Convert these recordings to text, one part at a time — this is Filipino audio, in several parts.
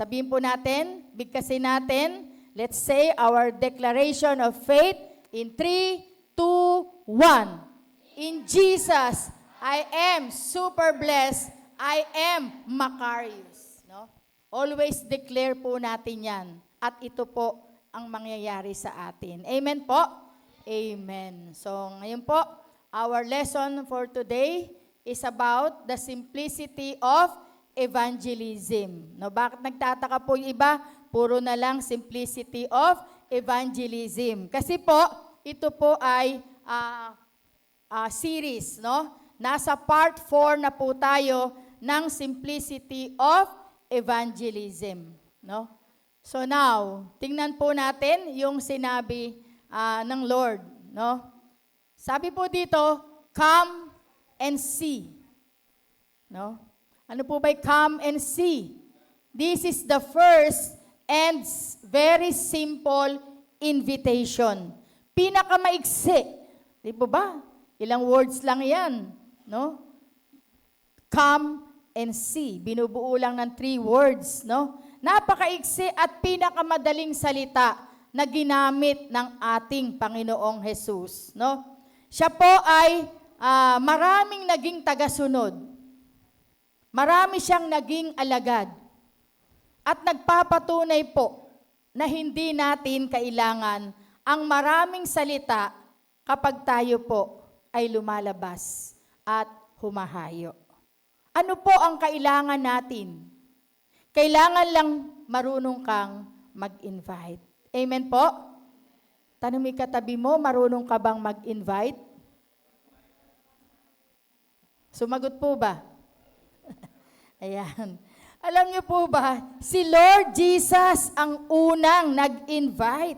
Sabihin po natin, bigkasin natin. Let's say our declaration of faith in 3, 2, 1. In Jesus, I am super blessed. I am Macarius. No? Always declare po natin yan. At ito po ang mangyayari sa atin. Amen po? Amen. So ngayon po, our lesson for today is about the simplicity of evangelism. No, bakit nagtataka po yung iba? Puro na lang simplicity of evangelism. Kasi po, ito po ay series, no? Nasa part 4 na po tayo ng simplicity of evangelism, no? So now, tingnan po natin yung sinabi ng Lord, no? Sabi po dito, come and see. No? Ano po ba come and see? This is the first and very simple invitation. Pinakamaigsi. Di po ba? Ilang words lang yan, no? Come and see. Binubuo lang ng 3 words, no? Napakaigsi at pinakamadaling salita na ginamit ng ating Panginoong Jesus, no? Siya po ay maraming naging tagasunod. Marami siyang naging alagad. At nagpapatunay po na hindi natin kailangan ang maraming salita kapag tayo po ay lumalabas at humahayo. Ano po ang kailangan natin? Kailangan lang marunong kang mag-invite. Amen po? Tanong mo katabi mo, marunong ka bang mag-invite? Sumagot po ba? Ayan. Alam niyo po ba, si Lord Jesus ang unang nag-invite,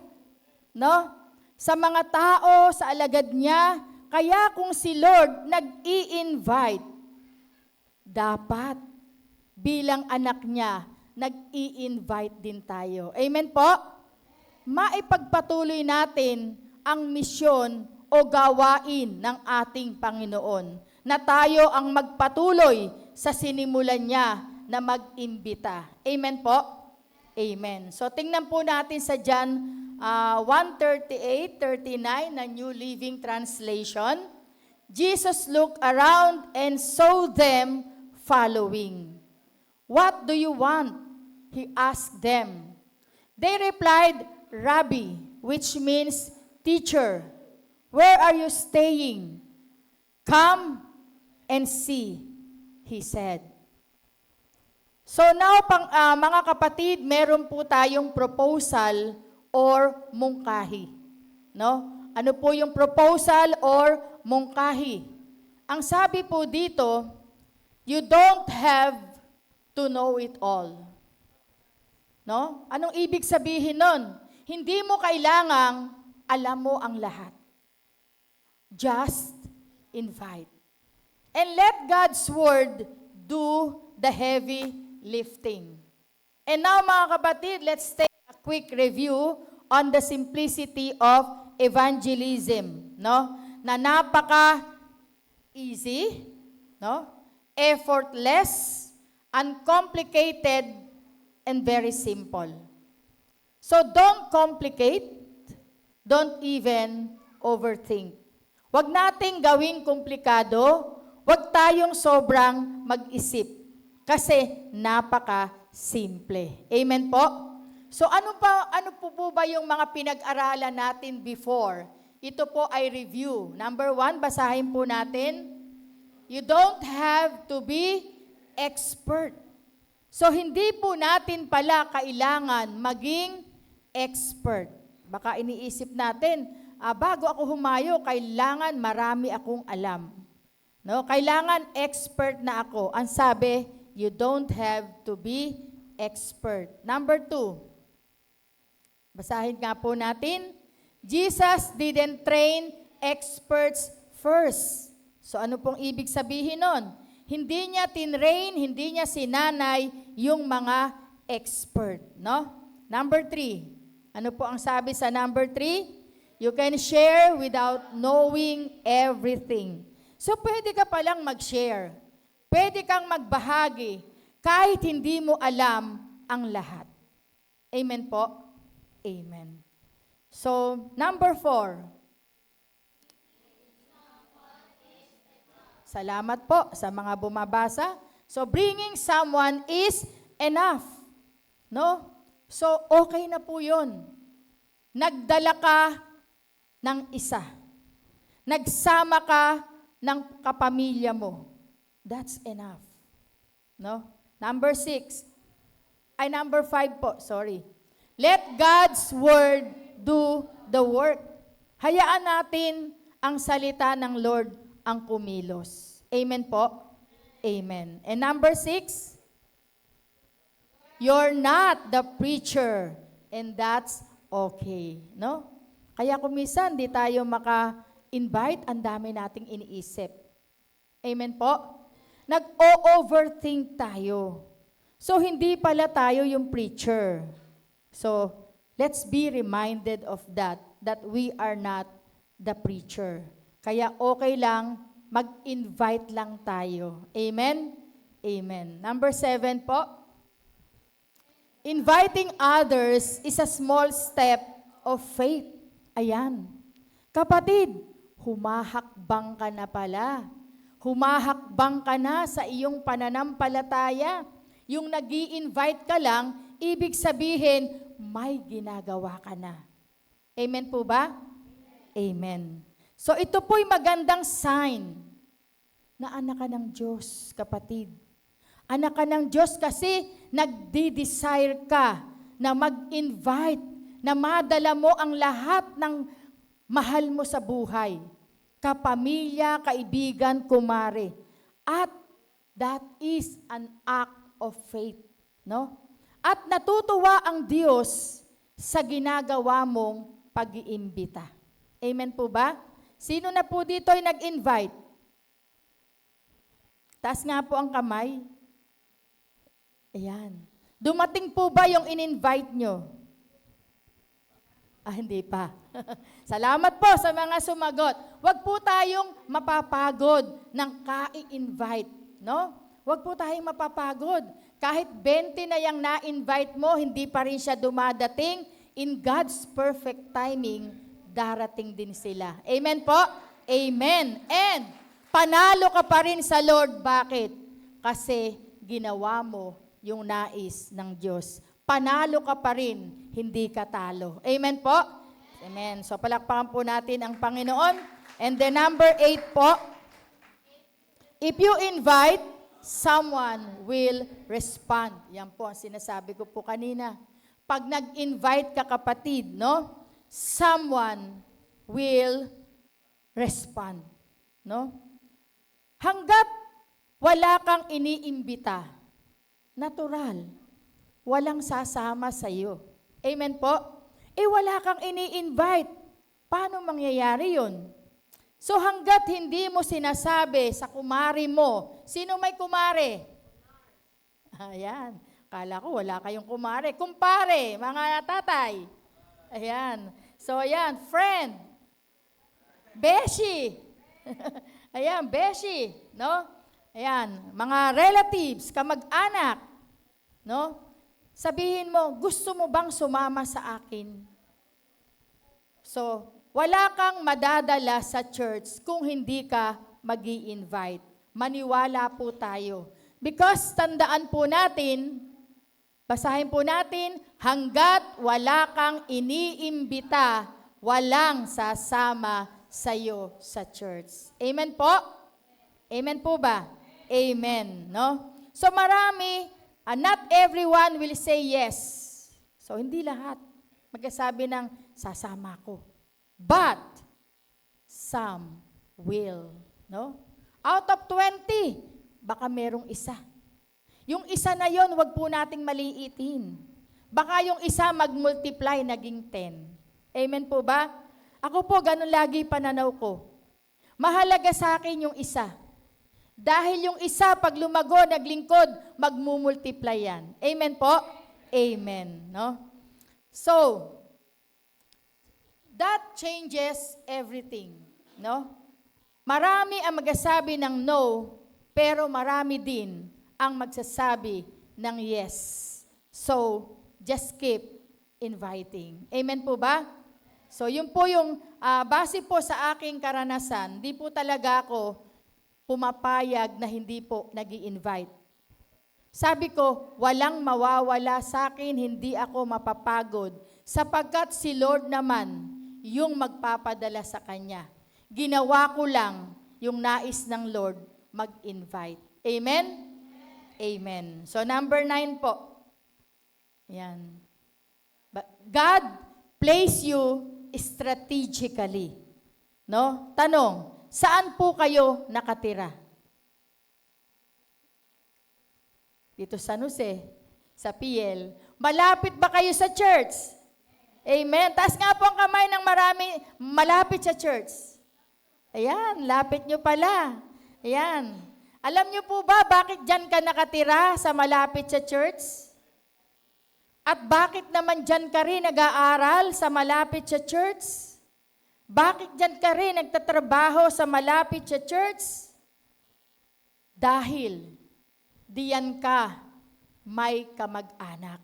no? Sa mga tao, sa alagad niya. Kaya kung si Lord nag-i-invite, dapat bilang anak niya, nag-i-invite din tayo. Amen po? Maipagpatuloy natin ang misyon o gawain ng ating Panginoon na tayo ang magpatuloy sa sinimulan niya na mag-imbita. Amen po? Amen. So tingnan po natin sa John 1:38-39 na New Living Translation. Jesus looked around and saw them following. What do you want? He asked them. They replied, Rabbi, which means teacher. Where are you staying? Come and see, he said. So now, mga kapatid, meron po tayong proposal or mungkahi. No? Ano po yung proposal or mungkahi? Ang sabi po dito, you don't have to know it all. No? Anong ibig sabihin nun? Hindi mo kailangang alam mo ang lahat. Just invite. And let God's word do the heavy lifting. And now mga kapatid, let's take a quick review on the simplicity of evangelism, no? Na napaka-easy, no? Effortless, uncomplicated, and very simple. So don't complicate, don't even overthink. Huwag nating gawing komplikado, huwag tayong sobrang mag-isip. Kasi napaka-simple. Amen po? So ano po ba yung mga pinag-aralan natin before? Ito po ay review. Number 1, basahin po natin. You don't have to be expert. So hindi po natin pala kailangan maging expert. Baka iniisip natin, bago ako humayo, kailangan marami akong alam. No, kailangan expert na ako. Ang sabi, you don't have to be expert. Number 2, basahin nga po natin, Jesus didn't train experts first. So ano pong ibig sabihin nun? Hindi niya tinrain, hindi niya sinanay yung mga expert. No? Number 3, ano po ang sabi sa number 3? You can share without knowing everything. So pwede ka palang mag-share. Pwede kang magbahagi kahit hindi mo alam ang lahat. Amen po? Amen. So, number 4. Salamat po sa mga bumabasa. So, bringing someone is enough. No? So, okay na po yun. Nagdala ka ng isa. Nagsama ka ng kapamilya mo. That's enough. No? Number 5 po, sorry. Let God's word do the work. Hayaan natin ang salita ng Lord ang kumilos. Amen po? Amen. And number 6, you're not the preacher, and that's okay. No? Kaya kung minsan, di tayo maka-invite, ang dami nating iniisip. Amen po? Nag-o-overthink tayo. So, hindi pala tayo yung preacher. So, let's be reminded of that we are not the preacher. Kaya okay lang, mag-invite lang tayo. Amen? Amen. Number 7 po. Inviting others is a small step of faith. Ayan. Kapatid, humahakbang ka na pala. Humahakbang ka na sa iyong pananampalataya. Yung nag-i-invite ka lang, ibig sabihin, may ginagawa ka na. Amen po ba? Amen. So ito po'y magandang sign na anak ka ng Diyos, kapatid. Anak ka ng Diyos kasi nagdi-desire ka na mag-invite, na madala mo ang lahat ng mahal mo sa buhay. Kapamilya, kaibigan, kumare. At that is an act of faith. No? At natutuwa ang Diyos sa ginagawa mong pag-iimbita. Amen po ba? Sino na po dito ay nag-invite? Taas nga po ang kamay. Ayan. Dumating po ba yung in-invite nyo? Hindi pa. Salamat po sa mga sumagot. Huwag po tayong mapapagod ng ka-invite. No? Huwag po tayong mapapagod. Kahit 20 na yung na-invite mo, hindi pa rin siya dumadating. In God's perfect timing, darating din sila. Amen po? Amen. And panalo ka pa rin sa Lord. Bakit? Kasi ginawa mo yung nais ng Diyos. Panalo ka pa rin, hindi ka talo. Amen po? Amen. So palakpakan po natin ang Panginoon. And then number 8 po, if you invite, someone will respond. Yan po ang sinasabi ko po kanina. Pag nag-invite ka, kapatid, no? Someone will respond. No? Hanggat wala kang iniimbita, natural, walang sasama sa iyo. Amen po? Wala kang ini-invite. Paano mangyayari yun? So hanggat hindi mo sinasabi sa kumari mo, sino may kumare? Ayan, kala ko wala kayong kumare. Kumpare, mga tatay. Ayan. So, ayan, friend. Beshi. Ayan, beshi. No? Ayan, mga relatives, kamag-anak. No? Sabihin mo, gusto mo bang sumama sa akin? So, wala kang madadala sa church kung hindi ka mag-i-invite. Maniwala po tayo. Because tandaan po natin, basahin po natin, hanggat wala kang iniimbita, walang sasama sa iyo sa church. Amen po? Amen po ba? Amen. No? So marami, not everyone will say yes. So hindi lahat magsasabi ng sasama ko. But some will. No? Out of 20, baka merong isa. Yung isa na yon, wag po nating maliitin. Baka yung isa mag-multiply, naging 10. Amen po ba? Ako po, ganun lagi pananaw ko. Mahalaga sa akin yung isa. Dahil yung isa, pag lumago, naglingkod, magmumultiply yan. Amen po? Amen. No? So, that changes everything. No? Marami ang magsasabi ng no, pero marami din ang magsasabi ng yes. So, just keep inviting. Amen po ba? So, yun po yung base po sa aking karanasan, di po talaga ako pumapayag na hindi po nag-i-invite. Sabi ko, walang mawawala sa akin, hindi ako mapapagod, sapagkat si Lord naman yung magpapadala sa Kanya. Ginawa ko lang yung nais ng Lord mag-invite. Amen? Amen. So number 9 po. Yan. God place you strategically. No? Tanong, saan po kayo nakatira? Dito sa San Jose, sa PL. Malapit ba kayo sa church? Amen. Taas nga po ang kamay ng marami malapit sa church. Ayan, lapit nyo pala. Ayan. Alam nyo po ba bakit dyan ka nakatira sa malapit sa church? At bakit naman dyan ka rin nag-aaral sa malapit sa church? Bakit dyan ka rin nagtatrabaho sa malapit sa church? Dahil diyan ka may kamag-anak.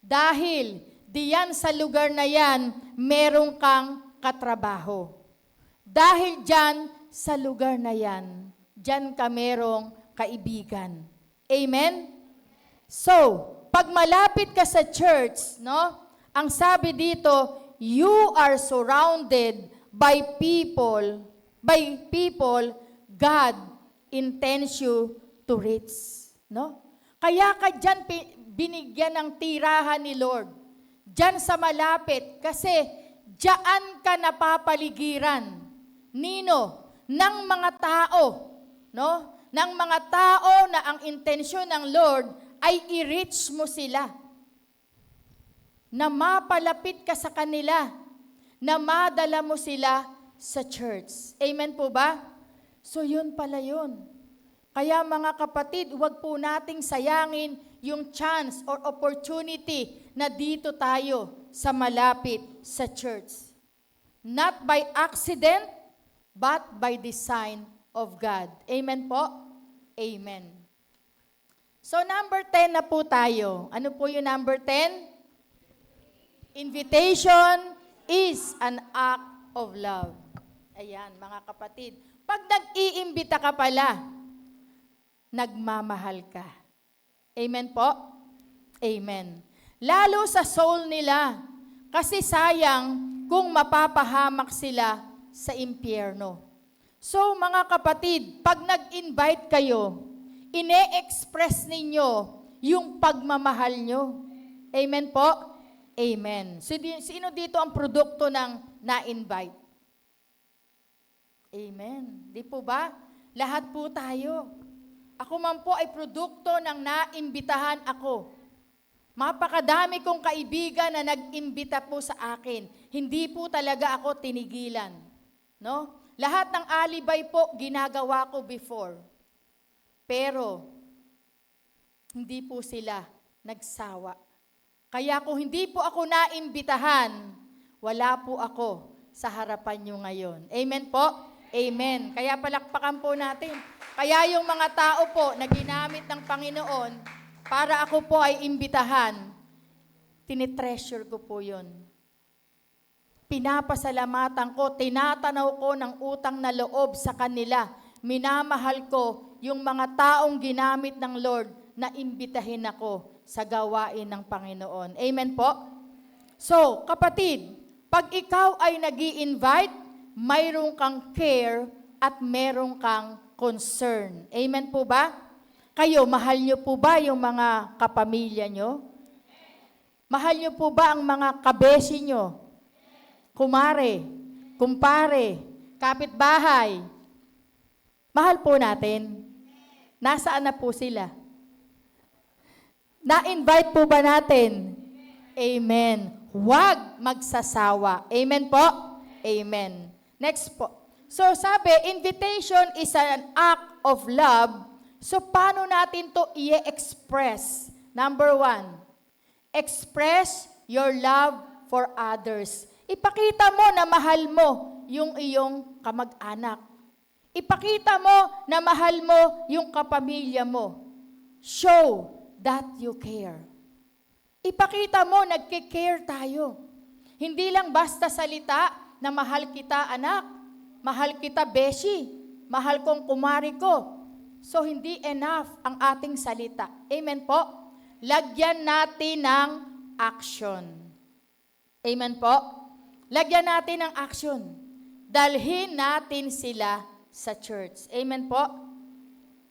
Dahil diyan sa lugar na yan, merong kang katrabaho. Dahil diyan sa lugar na yan, diyan ka merong kaibigan. Amen? So, pag malapit ka sa church, no? Ang sabi dito, you are surrounded by people God intends you to reach. No? Kaya ka dyan binigyan ng tirahan ni Lord. Dyan sa malapit. Kasi dyan ka napapaligiran. Nino? Ng mga tao. No? Ng mga tao na ang intensyon ng Lord ay i-reach mo sila. Na mapalapit ka sa kanila. Na madala mo sila sa church. Amen po ba? So yun pala yun. Kaya mga kapatid, huwag po nating sayangin yung chance or opportunity na dito tayo sa malapit sa church. Not by accident, but by design of God. Amen po? Amen. So number 10 na po tayo. Ano po yung number 10? Invitation is an act of love. Ayan, mga kapatid. Pag nag-iimbita ka pala, nagmamahal ka. Amen po? Amen. Lalo sa soul nila. Kasi sayang kung mapapahamak sila sa impyerno. So mga kapatid, pag nag-invite kayo, ine-express ninyo yung pagmamahal nyo. Amen po? Amen. Sino dito ang produkto ng na-invite? Amen. Di po ba? Lahat po tayo. Ako man po ay produkto ng naimbitahan ako. Mapakadami kong kaibigan na nag-imbita po sa akin. Hindi po talaga ako tinigilan. No? Lahat ng alibay po ginagawa ko before. Pero, hindi po sila nagsawa. Kaya kung hindi po ako naimbitahan, wala po ako sa harapan nyo ngayon. Amen po? Amen. Kaya palakpakan po natin. Kaya yung mga tao po na ginamit ng Panginoon para ako po ay imbitahan, tinitreasure ko po yun. Pinapasalamatan ko, tinatanaw ko ng utang na loob sa kanila. Minamahal ko yung mga taong ginamit ng Lord na imbitahin ako sa gawain ng Panginoon. Amen po? So, kapatid, pag ikaw ay nag-i-invite, mayroong kang care at mayroong kang concern. Amen po ba? Kayo, mahal nyo po ba yung mga kapamilya nyo? Mahal nyo po ba ang mga kabesi nyo? Kumare, kumpare, kapitbahay. Mahal po natin. Nasaan na po sila? Na-invite po ba natin? Amen. Huwag magsasawa. Amen po? Amen. Next po. So sabi, invitation is an act of love. So paano natin to i-express? Number 1, express your love for others. Ipakita mo na mahal mo yung iyong kamag-anak. Ipakita mo na mahal mo yung kapamilya mo. Show that you care. Ipakita mo, nagke-care tayo. Hindi lang basta salita na mahal kita anak, mahal kita beshi, mahal kong kumari ko. So hindi enough ang ating salita. Amen po? Lagyan natin ng action. Amen po? Lagyan natin ng action. Dalhin natin sila sa church. Amen po?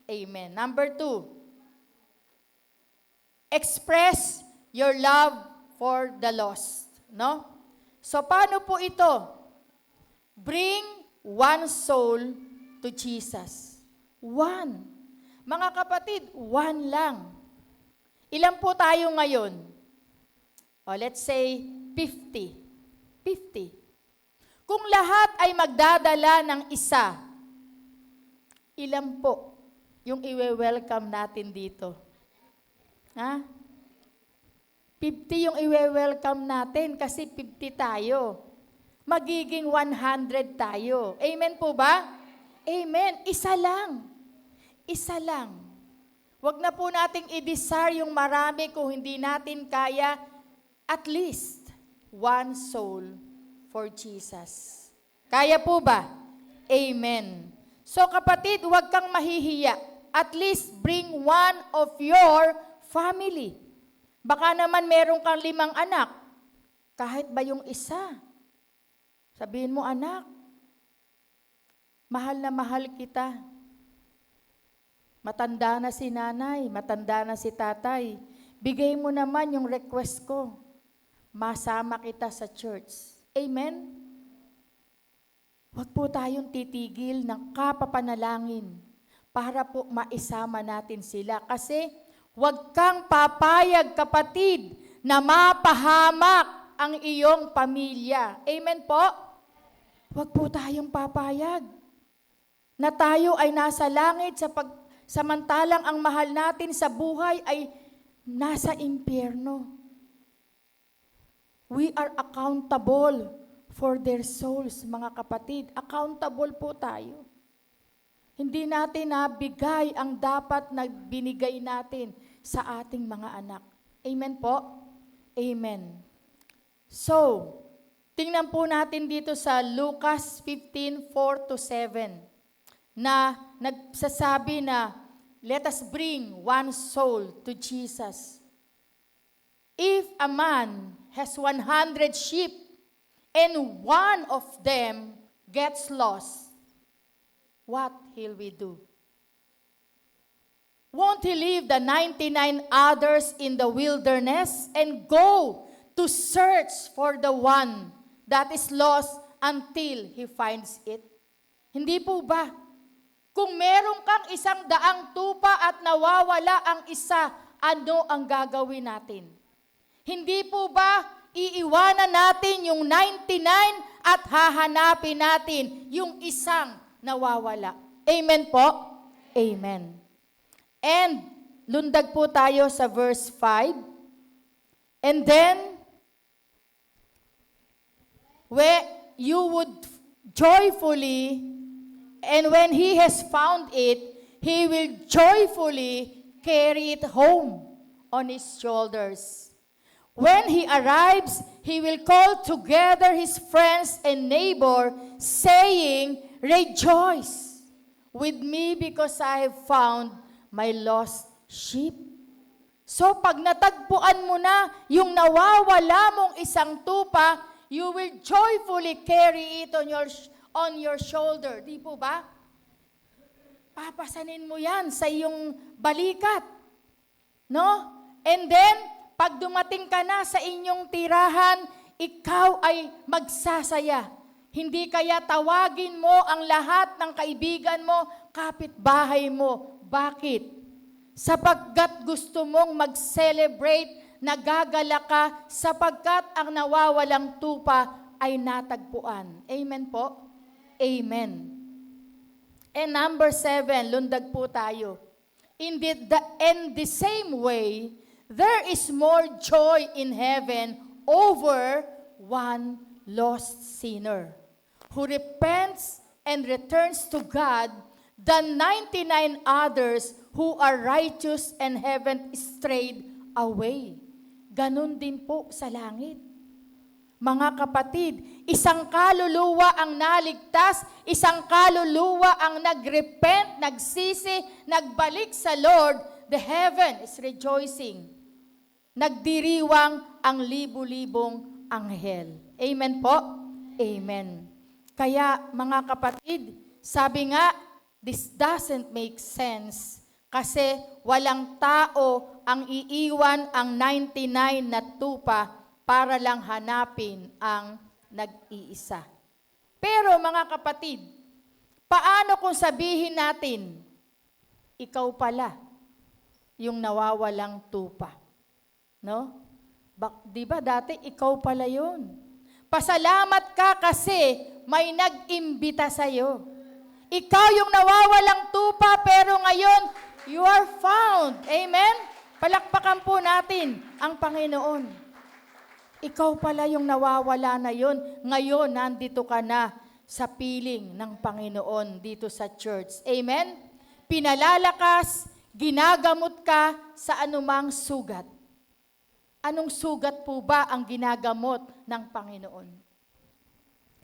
Amen. Number 2, express your love for the lost. No? So, paano po ito? Bring one soul to Jesus. One. Mga kapatid, one lang. Ilan po tayo ngayon? Let's say 50. 50. Kung lahat ay magdadala ng isa, ilan po yung iwe-welcome natin dito? Ha? 50 yung iwe-welcome natin kasi 50 tayo. Magiging 100 tayo. Amen po ba? Amen. Isa lang. Isa lang. Huwag na po nating i-desire yung marami kung hindi natin kaya at least one soul for Jesus. Kaya po ba? Amen. So kapatid, huwag kang mahihiya. At least bring one of your family. Baka naman meron kang 5 anak. Kahit ba yung isa? Sabihin mo, anak, mahal na mahal kita. Matanda na si nanay, matanda na si tatay. Bigay mo naman yung request ko. Masama kita sa church. Amen? Huwag po tayong titigil ng kapapanalangin para po maisama natin sila. Kasi huwag kang papayag, kapatid, na mapahamak ang iyong pamilya. Amen po? Huwag po tayong papayag na tayo ay nasa langit samantalang ang mahal natin sa buhay ay nasa impyerno. We are accountable for their souls, mga kapatid. Accountable po tayo. Hindi natin nabigay ang dapat na binigay natin sa ating mga anak. Amen po? Amen. So, tingnan po natin dito sa Lucas 15:4-7 na nagsasabi na, let us bring one soul to Jesus. If a man has 100 sheep and one of them gets lost, what will we do? Won't he leave the 99 others in the wilderness and go to search for the one that is lost until he finds it? Hindi po ba? Kung meron kang 100 tupa at nawawala ang isa, ano ang gagawin natin? Hindi po ba iiwanan natin yung 99 at hahanapin natin yung isang nawawala? Amen po? Amen. And lundag po tayo sa verse 5. And then, where you would joyfully, and when he has found it, he will joyfully carry it home on his shoulders. When he arrives, he will call together his friends and neighbor, saying, rejoice with me because I have found my lost sheep. So pag natagpuan mo na yung nawawala mong isang tupa, you will joyfully carry it on your shoulder. Di po ba? Papasanin mo yan sa iyong balikat. No? And then, pag dumating ka na sa inyong tirahan, ikaw ay magsasaya. Hindi kaya tawagin mo ang lahat ng kaibigan mo, kapitbahay mo. Bakit? Sapagkat gusto mong mag-celebrate, nagagala ka, sapagkat ang nawawalang tupa ay natagpuan. Amen po? Amen. And number 7, lundag po tayo. In the same way, there is more joy in heaven over one lost sinner who repents and returns to God than 99 others who are righteous and haven't strayed away. ganun din po sa langit. Mga kapatid, isang kaluluwa ang naligtas, isang kaluluwa ang nagrepent, nagsisi, nagbalik sa Lord, the heaven is rejoicing. Nagdiriwang ang libu-libong anghel. Amen po? Amen. Kaya mga kapatid, sabi nga, this doesn't make sense kasi walang tao ang iiwan ang 99 na tupa para lang hanapin ang nag-iisa. Pero mga kapatid, paano kung sabihin natin, ikaw pala yung nawawalang tupa? No? Di ba dati ikaw pala yun? Pasalamat ka kasi may nag-imbita sa'yo. Ikaw yung nawawalang tupa pero ngayon, you are found. Amen? Palakpakan po natin ang Panginoon. Ikaw pala yung nawawala na yon. Ngayon, nandito ka na sa piling ng Panginoon dito sa church. Amen? Pinalalakas, ginagamot ka sa anumang sugat. Anong sugat po ba ang ginagamot ng Panginoon?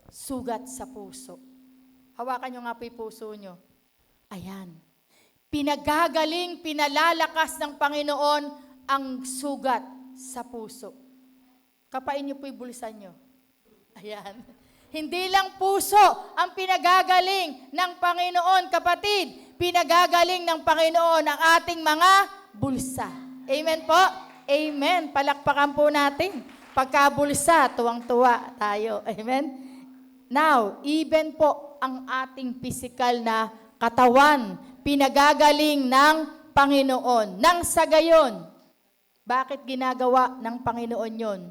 Sugat sa puso. Hawakan nyo nga po yung puso nyo. Ayan. Pinagagaling, pinalalakas ng Panginoon ang sugat sa puso. Kapain niyo po yung bulsan niyo. Ayan. Hindi lang puso ang pinagagaling ng Panginoon, kapatid. Pinagagaling ng Panginoon ang ating mga bulsa. Amen po? Amen. Palakpakan po natin. Pagkabulsa, tuwang-tuwa tayo. Amen? Now, even po ang ating physical na katawan, pinagagaling ng Panginoon. Nang sa gayon, bakit ginagawa ng Panginoon yon?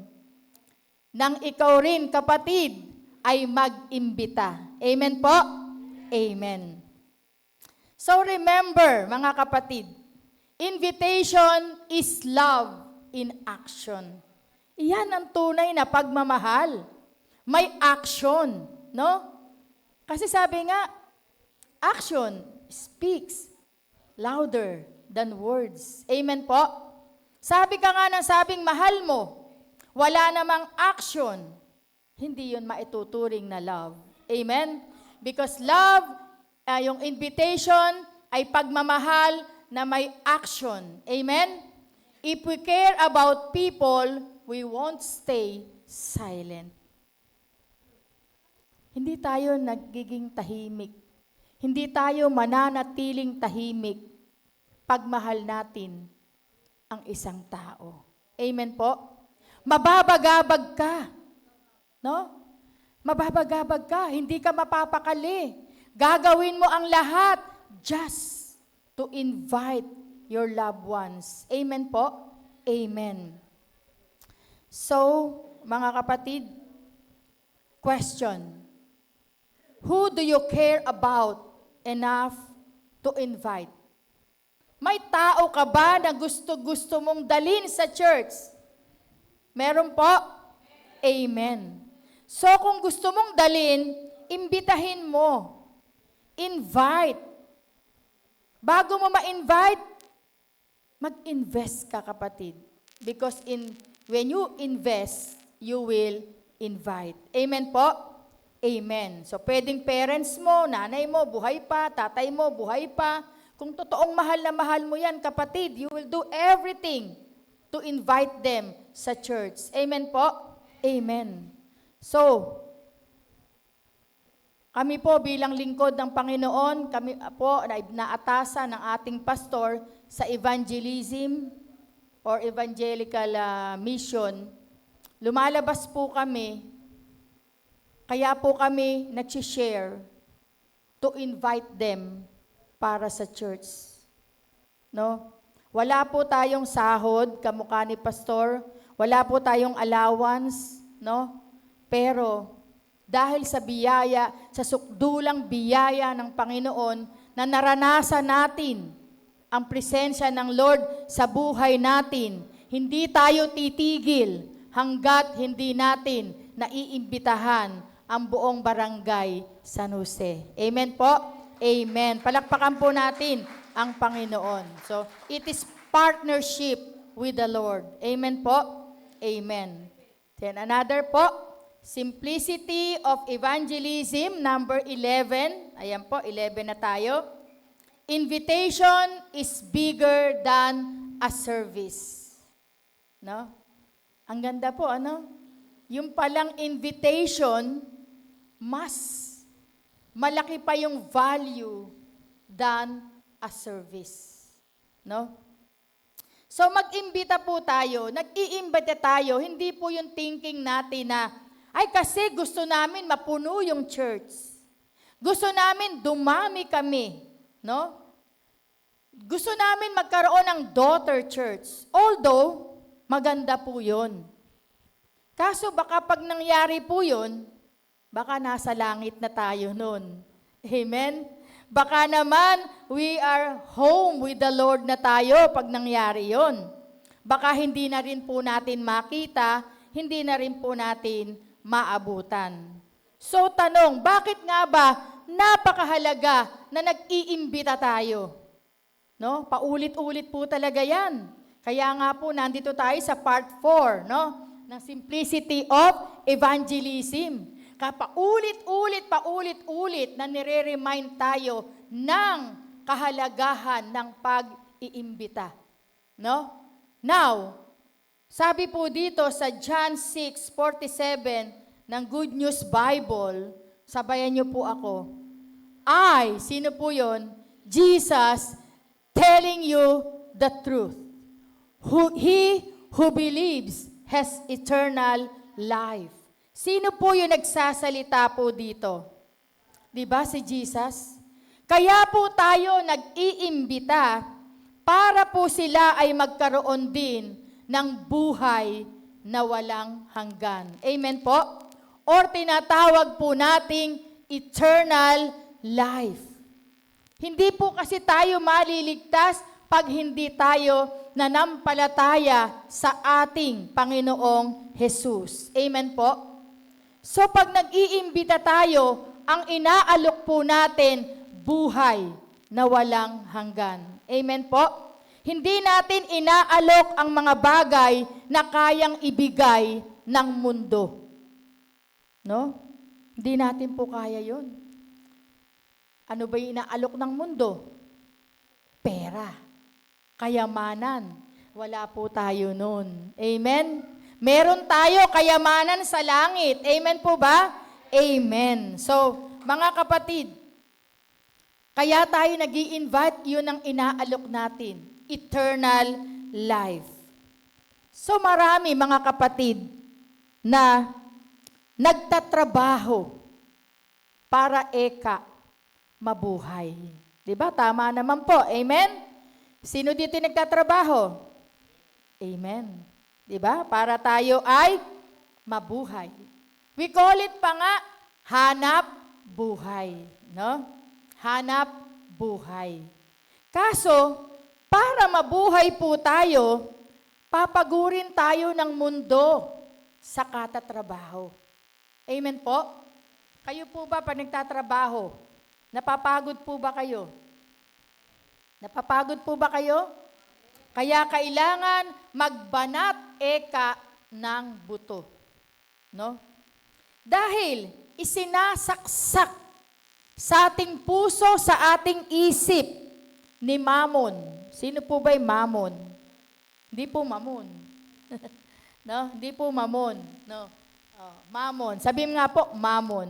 Nang ikaw rin, kapatid, ay mag-imbita. Amen po? Amen. So remember, mga kapatid, invitation is love in action. Iyan ang tunay na pagmamahal. May action, no? Kasi sabi nga, action speaks louder than words. Amen po? Sabi ka nga ng sabing mahal mo, wala namang action, hindi yun maituturing na love. Amen? Because love, yung invitation ay pagmamahal na may action. Amen? If we care about people, we won't stay silent. Hindi tayo nagiging tahimik. Hindi tayo mananatiling tahimik pag mahal natin ang isang tao. Amen po? Mababagabag ka. No? Mababagabag ka. Hindi ka mapapakali. Gagawin mo ang lahat just to invite your loved ones. Amen po? Amen. So, mga kapatid, question. Who do you care about enough to invite? May tao ka ba na gusto mong dalhin sa church? Meron po? Amen. So kung gusto mong dalhin, imbitahin mo. Invite. Bago mo ma-invite, mag-invest ka, kapatid. Because when you invest, you will invite. Amen po? Amen. So pwedeng parents mo, nanay mo, buhay pa, tatay mo, buhay pa. Kung totoong mahal na mahal mo yan, kapatid, you will do everything to invite them sa church. Amen po? Amen. So, kami po bilang lingkod ng Panginoon, kami po naatasan ng ating pastor sa evangelism or evangelical mission. Lumalabas po kami, kaya po kami nag-share to invite them para sa church. No? Wala po tayong sahod, kamukha ni pastor. Wala po tayong allowance, no? Pero dahil sa biyaya, sa sukdulang biyaya ng Panginoon na naranasan natin ang presensya ng Lord sa buhay natin, hindi tayo titigil hanggat hindi natin naiimbitahan ang buong barangay San Jose. Amen po? Amen. Palakpakan po natin ang Panginoon. So, it is partnership with the Lord. Amen po? Amen. Then another po, simplicity of evangelism, number 11. Ayan po, 11 na tayo. Invitation is bigger than a service. No? Ang ganda po, ano? Yung palang invitation, mas malaki pa yung value than a service. No? So mag-imbita po tayo, nag-iimbita tayo, hindi po yung thinking natin na, ay kasi gusto namin mapuno yung church. Gusto namin dumami kami, no? Gusto namin magkaroon ng daughter church. Although, maganda po yun. Kaso baka pag nangyari po yun, baka nasa langit na tayo nun. Amen? Baka naman, we are home with the Lord na tayo pag nangyari yon. Baka hindi na rin po natin makita, hindi na rin po natin maabutan. So tanong, bakit nga ba napakahalaga na nag-iimbita tayo? No? Paulit-ulit po talaga yan. Kaya nga po, nandito tayo sa part 4, no? Ng simplicity of evangelism. Paulit-ulit na nire-remind tayo ng kahalagahan ng pag-iimbita. No? Now, sabi po dito sa John 6:47 ng Good News Bible, sabayan niyo po ako. Sino po yon? Jesus telling you the truth. He who believes has eternal life. Sino po yung nagsasalita po dito? Diba si Jesus? Kaya po tayo nag-iimbita para po sila ay magkaroon din ng buhay na walang hanggan. Amen po? Or tinatawag po nating eternal life. Hindi po kasi tayo maliligtas pag hindi tayo nanampalataya sa ating Panginoong Jesus. Amen po? So pag nag-iimbita tayo, ang inaalok po natin, buhay na walang hanggan. Amen po? Hindi natin inaalok ang mga bagay na kayang ibigay ng mundo. No? Hindi natin po kaya yun. Ano ba yung inaalok ng mundo? Pera. Kayamanan. Wala po tayo nun. Amen? Meron tayo kayamanan sa langit. Amen po ba? Amen. So, mga kapatid, kaya tayo nag-i-invite, yun ang inaalok natin. Eternal life. So, marami mga kapatid na nagtatrabaho para mabuhay. Diba? Tama naman po. Amen? Sino dito nagtatrabaho? Amen. Diba? Para tayo ay mabuhay. We call it pa nga, hanap buhay. No? Hanap buhay. Kaso, para mabuhay po tayo, papagurin tayo ng mundo sa katatrabaho. Amen po? Kayo po ba pag nagtatrabaho, napapagod po ba kayo? Napapagod po ba kayo? Kaya kailangan magbanat ng buto. No? Dahil isinasaksak sa ating puso, sa ating isip ni Mamon. Sino po ba yung Mamon? Hindi po Mamon. No? Hindi po Mamon. No? Mamon. Sabihin nga po, Mamon.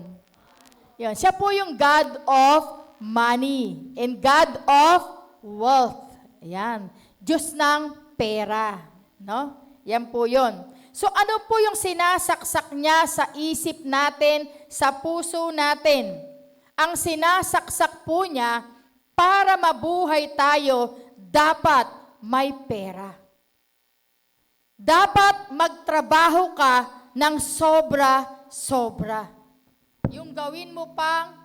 Yan. Siya po yung God of money and God of wealth. Ayan. Diyos ng pera. No? Yan po yun. So ano po yung sinasaksak niya sa isip natin, sa puso natin? Ang sinasaksak po niya, para mabuhay tayo, dapat may pera. Dapat magtrabaho ka ng sobra-sobra. Yung gawin mo pang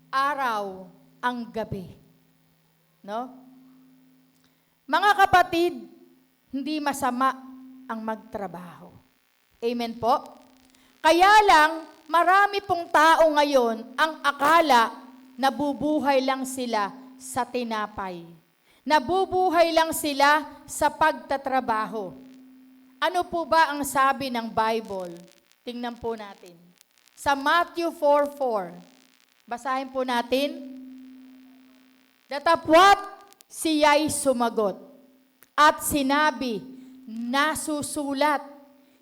araw ang gabi. No? Mga kapatid, hindi masama ang magtrabaho. Amen po? Kaya lang, marami pong tao ngayon ang akala nabubuhay lang sila sa tinapay. Nabubuhay lang sila sa pagtatrabaho. Ano po ba ang sabi ng Bible? Tingnan po natin. Sa Matthew 4:4. Basahin po natin. Datapwat siya'y sumagot at sinabi, nasusulat,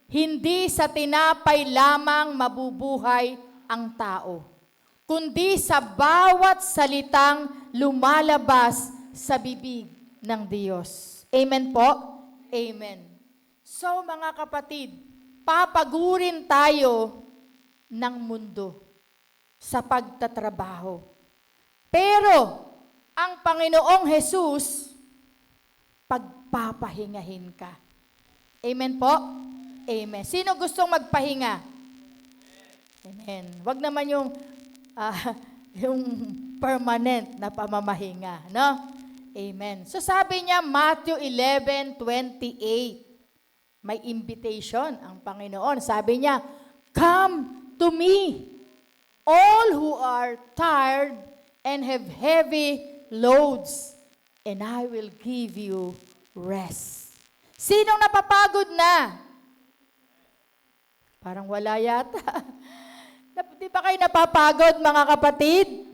hindi sa tinapay lamang mabubuhay ang tao, kundi sa bawat salitang lumalabas sa bibig ng Diyos. Amen po? Amen. So mga kapatid, papagurin tayo ng mundo sa pagtatrabaho. Pero, ang Panginoong Jesus, pagpapahingahin ka. Amen po? Amen. Sino gustong magpahinga? Amen. Wag naman yung, yung permanent na pamamahinga, no? Amen. So sabi niya, Matthew 11:28, may invitation ang Panginoon. Sabi niya, come to me, all who are tired and have heavy loads, and I will give you rest. Sinong napapagod na? Parang wala yata. Di ba kayo napapagod, mga kapatid?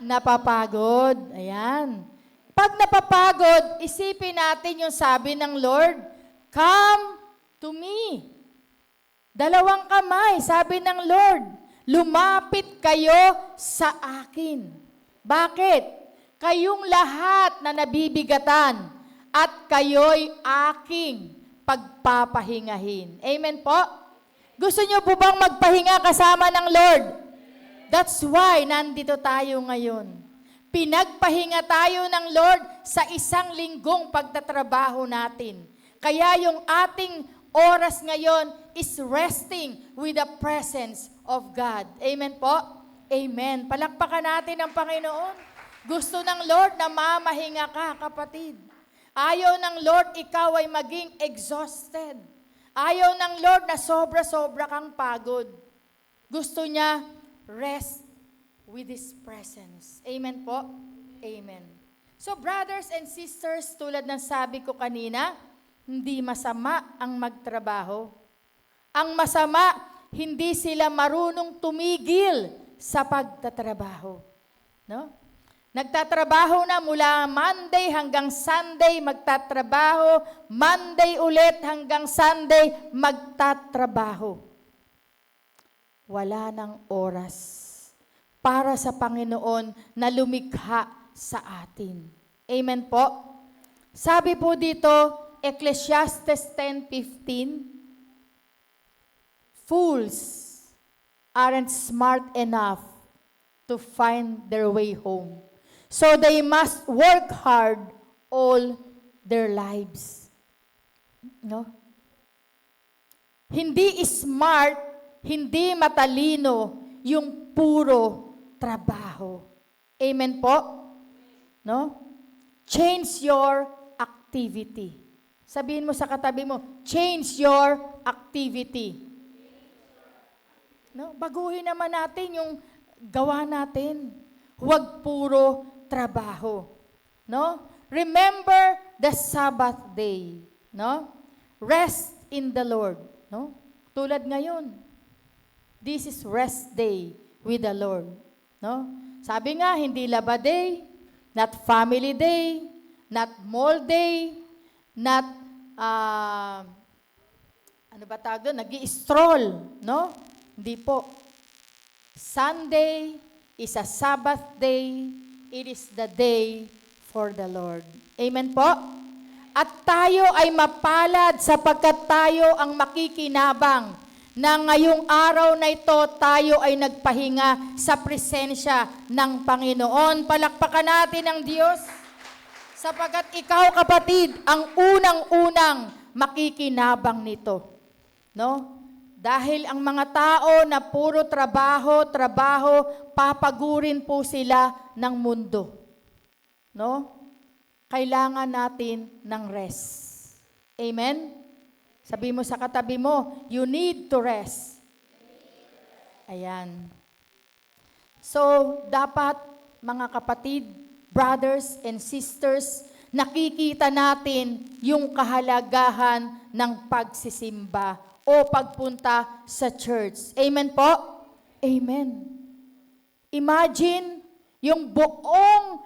Napapagod. Ayan. Pag napapagod, isipin natin yung sabi ng Lord, come to me. Dalawang kamay, sabi ng Lord, lumapit kayo sa akin. Bakit? Kayong lahat na nabibigatan at kayo'y aking pagpapahingahin. Amen po? Gusto niyo po bang magpahinga kasama ng Lord? That's why nandito tayo ngayon. Pinagpahinga tayo ng Lord sa isang linggong pagtatrabaho natin. Kaya yung ating oras ngayon is resting with the presence of God. Amen po? Amen. Palakpakan natin ang Panginoon. Gusto ng Lord na mamahinga ka, kapatid. Ayaw ng Lord ikaw ay maging exhausted. Ayaw ng Lord na sobra-sobra kang pagod. Gusto niya rest with His presence. Amen po? Amen. So brothers and sisters, tulad ng sabi ko kanina, hindi masama ang magtrabaho. Ang masama, hindi sila marunong tumigil sa pagtatrabaho. No? Nagtatrabaho na mula Monday hanggang Sunday, magtatrabaho. Monday ulit hanggang Sunday, magtatrabaho. Wala nang oras para sa Panginoon na lumikha sa atin. Amen po? Sabi po dito, Ecclesiastes 10:15, fools aren't smart enough to find their way home. So they must work hard all their lives. No? Hindi smart, hindi matalino yung puro trabaho. Amen po? No? Change your activity. Sabihin mo sa katabi mo, change your activity. No? Baguhin naman natin yung gawa natin. Huwag puro trabaho. No? Remember the Sabbath day. No? Rest in the Lord. No? Tulad ngayon. This is rest day with the Lord. No? Sabi nga, hindi Laba Day, not family day, not mall day, not, ano ba tawag doon? Nag-i-stroll. No? Hindi po. Sunday is a Sabbath day. It is the day for the Lord. Amen po? At tayo ay mapalad sapagkat tayo ang makikinabang na ngayong araw na ito tayo ay nagpahinga sa presensya ng Panginoon. Palakpakan natin ang Diyos sapagkat ikaw, kapatid, ang unang-unang makikinabang nito. No? Dahil ang mga tao na puro trabaho, papagurin po sila ng mundo. No? Kailangan natin ng rest. Amen? Sabi mo sa katabi mo, you need to rest. Ayan. So, dapat mga kapatid, brothers and sisters, nakikita natin yung kahalagahan ng pagsisimba o pagpunta sa church. Amen po? Amen. Imagine yung buong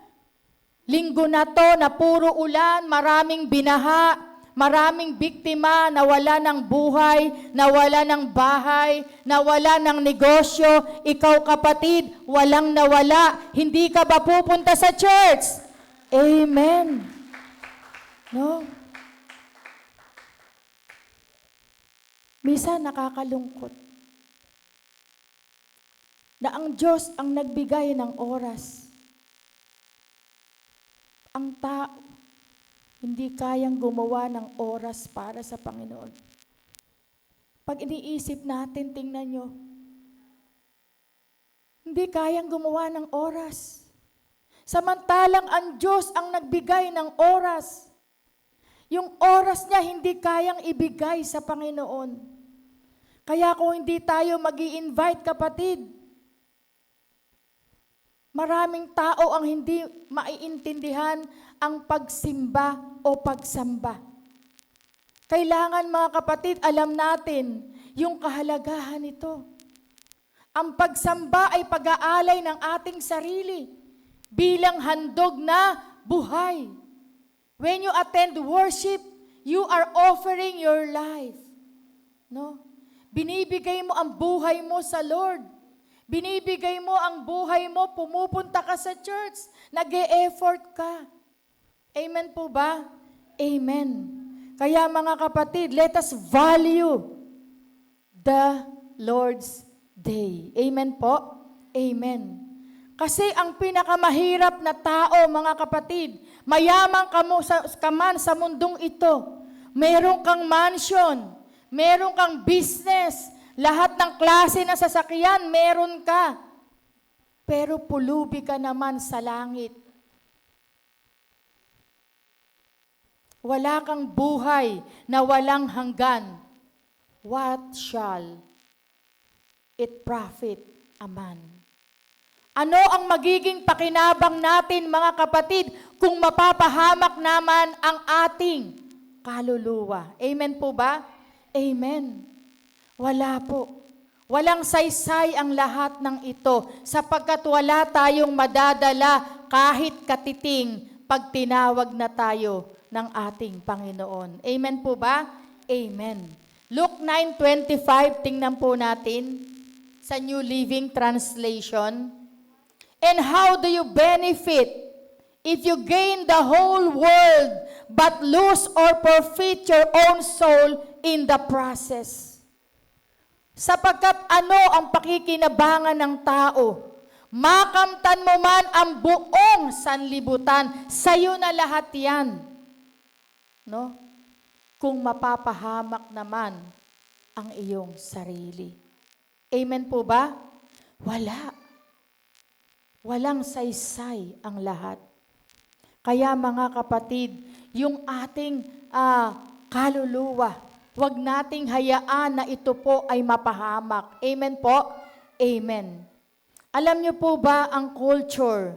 linggo na to na puro ulan, maraming binaha, maraming biktima, nawala ng buhay, nawala ng bahay, nawala ng negosyo. Ikaw kapatid, walang nawala. Hindi ka ba pupunta sa church? Amen. No? Minsan nakakalungkot na ang Diyos ang nagbigay ng oras. Ang tao, hindi kayang gumawa ng oras para sa Panginoon. Pag iniisip natin, tingnan nyo, hindi kayang gumawa ng oras. Samantalang ang Diyos ang nagbigay ng oras. Yung oras niya hindi kayang ibigay sa Panginoon. Kaya kung hindi tayo mag-i-invite, kapatid, maraming tao ang hindi maiintindihan ang pagsimba o pagsamba. Kailangan, mga kapatid, alam natin yung kahalagahan nito. Ang pagsamba ay pag-aalay ng ating sarili bilang handog na buhay. When you attend worship, you are offering your life. No? Binibigay mo ang buhay mo sa Lord. Binibigay mo ang buhay mo, pumupunta ka sa church, nag-e-effort ka. Amen po ba? Amen. Kaya mga kapatid, let us value the Lord's Day. Amen po? Amen. Kasi ang pinakamahirap na tao, mga kapatid, mayaman ka man sa mundong ito, meron kang mansion, meron kang business, lahat ng klase ng sasakyan, meron ka. Pero pulubi ka naman sa langit. Wala kang buhay na walang hanggan. What shall it profit a man? Ano ang magiging pakinabang natin, mga kapatid, kung mapapahamak naman ang ating kaluluwa? Amen po ba? Amen. Wala po. Walang saysay ang lahat ng ito sapagkat wala tayong madadala kahit katiting pag tinawag na tayo ng ating Panginoon. Amen po ba? Amen. Luke 9:25, tingnan po natin sa New Living Translation. And how do you benefit if you gain the whole world but lose or forfeit your own soul in the process? Sapagkat ano ang pakikinabangan ng tao? Makamtan mo man ang buong sanlibutan, sa'yo na lahat yan. No? Kung mapapahamak naman ang iyong sarili. Amen po ba? Wala. Walang saysay ang lahat. Kaya mga kapatid, yung ating kaluluwa, huwag nating hayaan na ito po ay mapahamak. Amen po? Amen. Alam niyo po ba ang culture?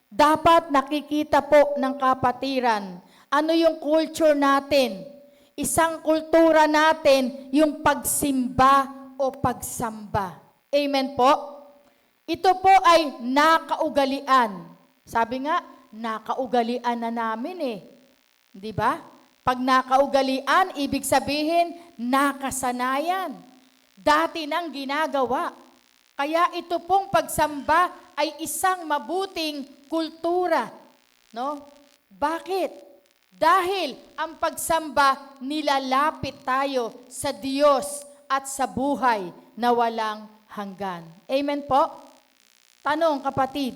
Dapat nakikita po ng kapatiran. Ano yung culture natin? Isang kultura natin, yung pagsimba o pagsamba. Amen po? Ito po ay nakaugalian. Sabi nga, nakaugalian na namin eh. Di ba? Pag nakaugalian, ibig sabihin, nakasanayan. Dati nang ginagawa. Kaya ito pong pagsamba ay isang mabuting kultura. No? Bakit? Dahil ang pagsamba, nilalapit tayo sa Diyos at sa buhay na walang hanggan. Amen po? Tanong, kapatid,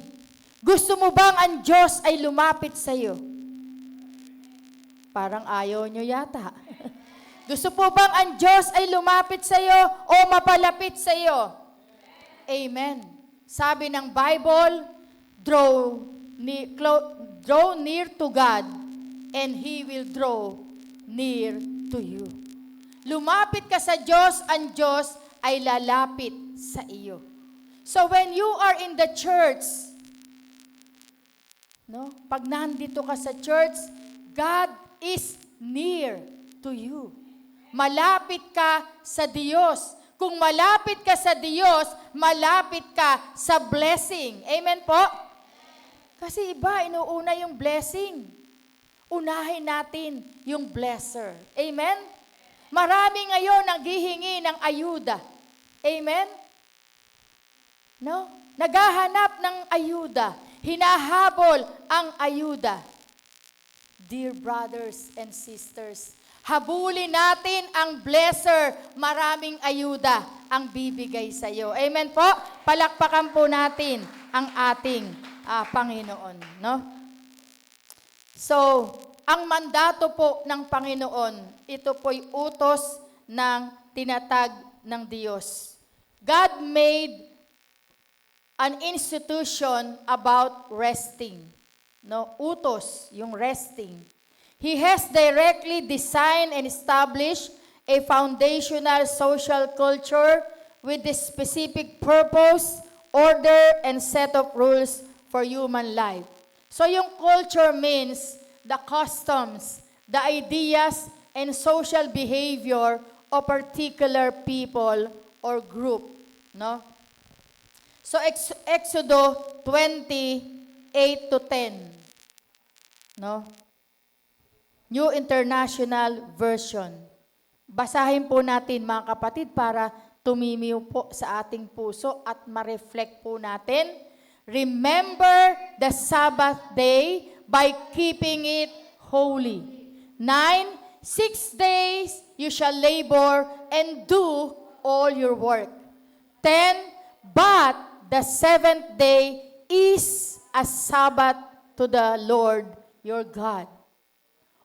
gusto mo bang ang Diyos ay lumapit sa iyo? Parang ayaw nyo yata. Gusto po bang ang Diyos ay lumapit sa iyo o mapalapit sa iyo? Amen. Sabi ng Bible, draw near to God and He will draw near to you. Lumapit ka sa Diyos, ang Diyos ay lalapit sa iyo. So when you are in the church, no? Pag nandito ka sa church, God is near to you. Malapit ka sa Diyos. Kung malapit ka sa Diyos, malapit ka sa blessing. Amen po? Kasi iba, inuuna yung blessing. Unahin natin yung blesser. Amen? Marami ngayon naghihingi ng ayuda. Amen? No? Naghahanap ng ayuda. Hinahabol ang ayuda. Dear brothers and sisters, habulin natin ang blesser. Maraming ayuda ang bibigay sa iyo. Amen po? Palakpakan po natin ang ating Panginoon. No? So, ang mandato po ng Panginoon, ito po'y utos ng tinatag ng Diyos. God made an institution about resting. No, utos, yung resting. He has directly designed and established a foundational social culture with the specific purpose, order, and set of rules for human life. So yung culture means the customs, the ideas, and social behavior of particular people or group. No? So, Exodo 20:8 to 10. No? New International Version. Basahin po natin mga kapatid para tumimiw po sa ating puso at ma-reflect po natin. Remember the Sabbath day by keeping it holy. 9, 6 days you shall labor and do all your work. 10, but the seventh day is a Sabbath to the Lord your God.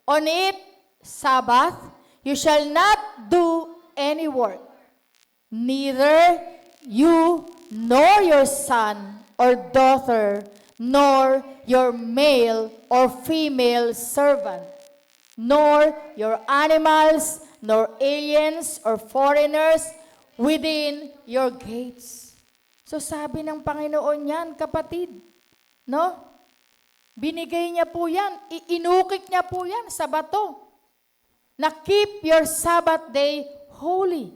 On it, Sabbath, you shall not do any work, neither you nor your son or daughter, nor your male or female servant, nor your animals, nor aliens or foreigners within your gates. So sabi ng Panginoon yan, kapatid, no? Binigay niya po yan, inukit niya po yan sa bato. Na keep your Sabbath day holy.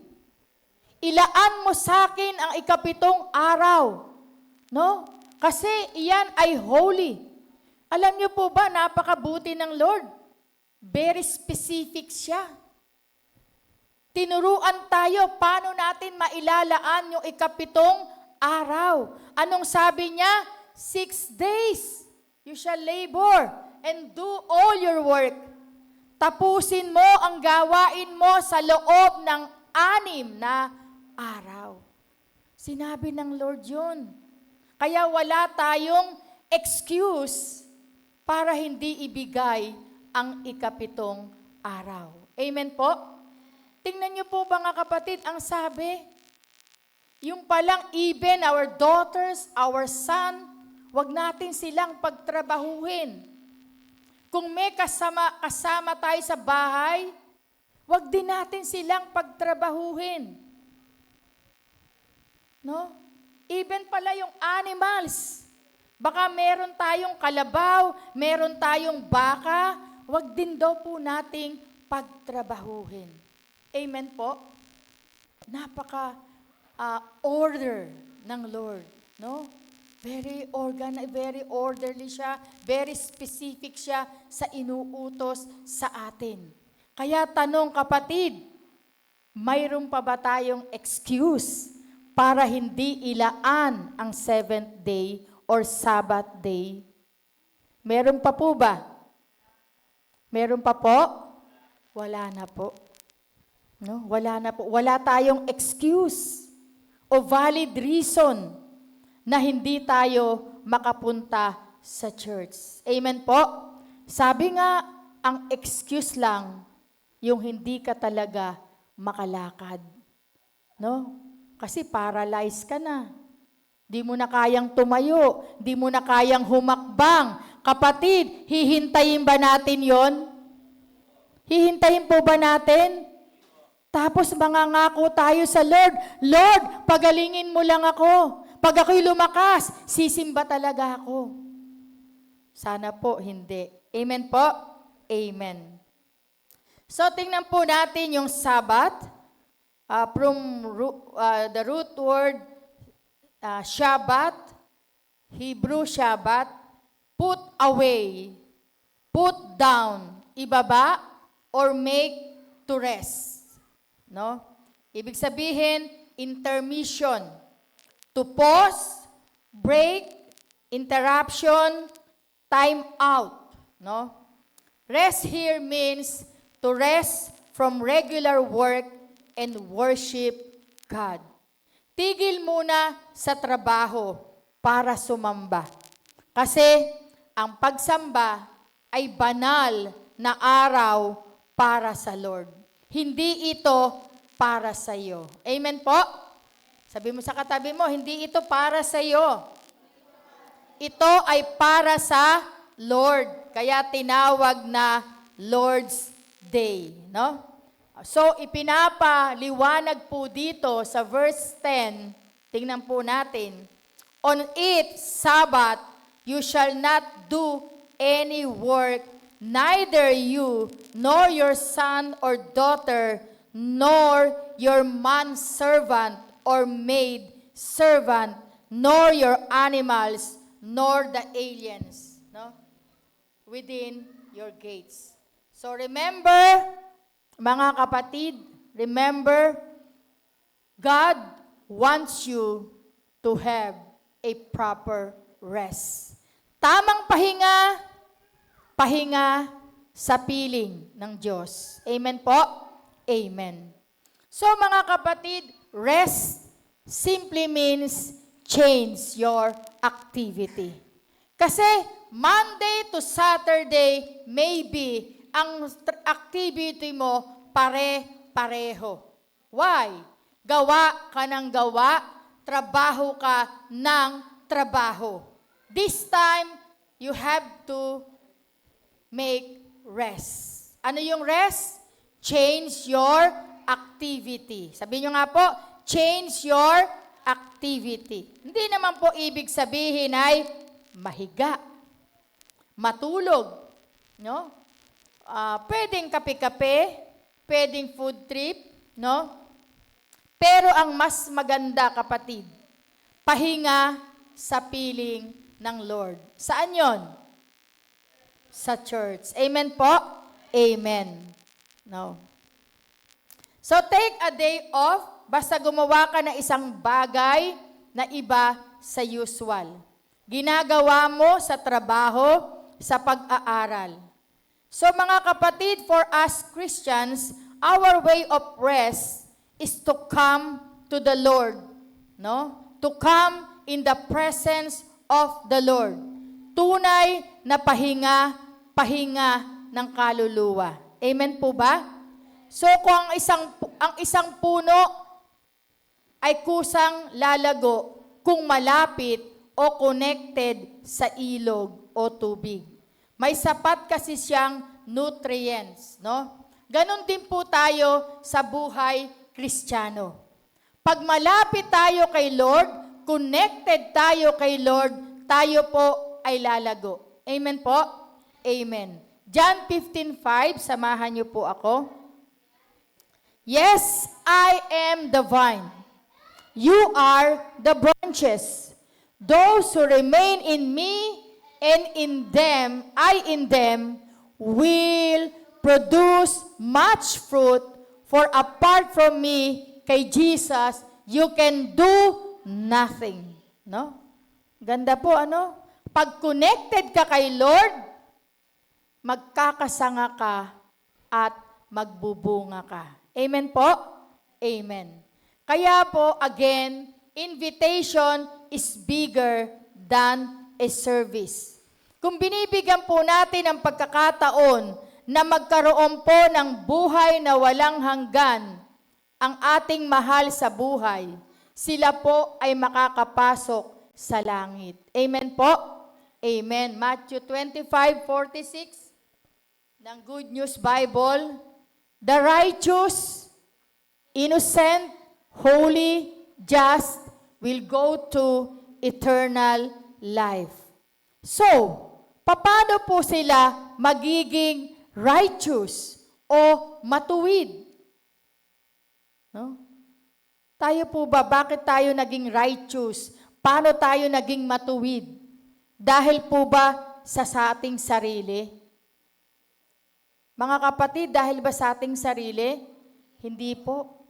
Ilaan mo sa akin ang ikapitong araw. No? Kasi iyan ay holy. Alam niyo po ba, napakabuti ng Lord. Very specific siya. Tinuruan tayo paano natin mailalaan yung ikapitong araw. Anong sabi niya? 6 days. You shall labor and do all your work. Tapusin mo ang gawain mo sa loob ng 6 na araw. Sinabi ng Lord yun. Kaya wala tayong excuse para hindi ibigay ang ikapitong araw. Amen po? Tingnan niyo po ba nga kapatid, ang sabi, yung palang even our daughters, our son, wag natin silang pagtrabahuhin. Kung may kasama tayo sa bahay, wag din natin silang pagtrabahuhin. No? Even pala yung animals. Baka meron tayong kalabaw, meron tayong baka, wag din daw po nating pagtrabahuhin. Amen po? Napaka order ng Lord, no? Very orderly siya, very specific siya sa inuutos sa atin. Kaya tanong kapatid, mayroon pa ba tayong excuse para hindi ilaan ang 7th day or Sabbath day? Meron pa po ba? Meron pa po? Wala na po. No? Wala na po. Wala tayong excuse o valid reason na hindi tayo makapunta sa church. Amen po? Sabi nga, ang excuse lang, yung hindi ka talaga makalakad. No? Kasi paralyzed ka na. Di mo na kayang tumayo. Di mo na kayang humakbang. Kapatid, hihintayin ba natin yon? Hihintayin po ba natin? Tapos mangangako tayo sa Lord, Lord, pagalingin mo lang ako. Pag ako'y lumakas, sisimba talaga ako. Sana po, hindi. Amen po? Amen. So, tingnan po natin yung Sabbath. The root word Shabbat, Hebrew Shabbat, put away, put down, ibaba, or make to rest. No? Ibig sabihin, intermission, to pause, break, interruption, time out. No? Rest here means to rest from regular work and worship God. Tigil muna sa trabaho para sumamba. Kasi ang pagsamba ay banal na araw para sa Lord. Hindi ito para sa iyo. Amen po? Sabi mo sa katabi mo, hindi ito para sa iyo. Ito ay para sa Lord. Kaya tinawag na Lord's Day. No? So, ipinapaliwanag po dito sa verse 10, tingnan po natin, on it, Sabbath, you shall not do any work, neither you, nor your son or daughter, nor your manservant or maid servant, nor your animals, nor the aliens, no? Within your gates. So remember, mga kapatid, remember, God wants you to have a proper rest. Tamang pahinga, pahinga sa piling ng Diyos. Amen po? Amen. So mga kapatid, rest simply means change your activity. Kasi Monday to Saturday, maybe, ang activity mo pare-pareho. Why? Gawa ka ng gawa, trabaho ka ng trabaho. This time, you have to make rest. Ano yung rest? Change your activity. Sabihin nyo nga po, change your activity. Hindi naman po ibig sabihin ay mahiga, matulog, no? Pwedeng kape-kape, pwedeng food trip, no? Pero ang mas maganda, kapatid, pahinga sa piling ng Lord. Saan yon? Sa church. Amen po? Amen. No. So take a day off, basta gumawa ka ng isang bagay na iba sa usual. Ginagawa mo sa trabaho, sa pag-aaral. So mga kapatid, for us Christians, our way of rest is to come to the Lord, no? To come in the presence of the Lord. Tunay na pahinga, pahinga ng kaluluwa. Amen po ba? So kung ang isang puno ay kusang lalago kung malapit o connected sa ilog o tubig. May sapat kasi siyang nutrients, no? Ganon din po tayo sa buhay Kristiyano. Pag malapit tayo kay Lord, connected tayo kay Lord, tayo po ay lalago. Amen po? Amen. John 15:5, samahan niyo po ako. Yes, I am the vine. You are the branches. Those who remain in me and I in them, will produce much fruit, for apart from me, kay Jesus, you can do nothing. No? Ganda po, ano? Pag connected ka kay Lord, magkakasanga ka at magbubunga ka. Amen po? Amen. Kaya po, again, invitation is bigger than a service. Kung binibigyan po natin ang pagkakataon na magkaroon po ng buhay na walang hanggan, ang ating mahal sa buhay, sila po ay makakapasok sa langit. Amen po? Amen. Matthew 25:46 ng Good News Bible, the righteous, innocent, holy, just, will go to eternal life. So, paano po sila magiging righteous o matuwid. No? Tayo po ba, bakit tayo naging righteous? Paano tayo naging matuwid? Dahil po ba sa ating sarili? Mga kapatid, dahil ba sa ating sarili? Hindi po.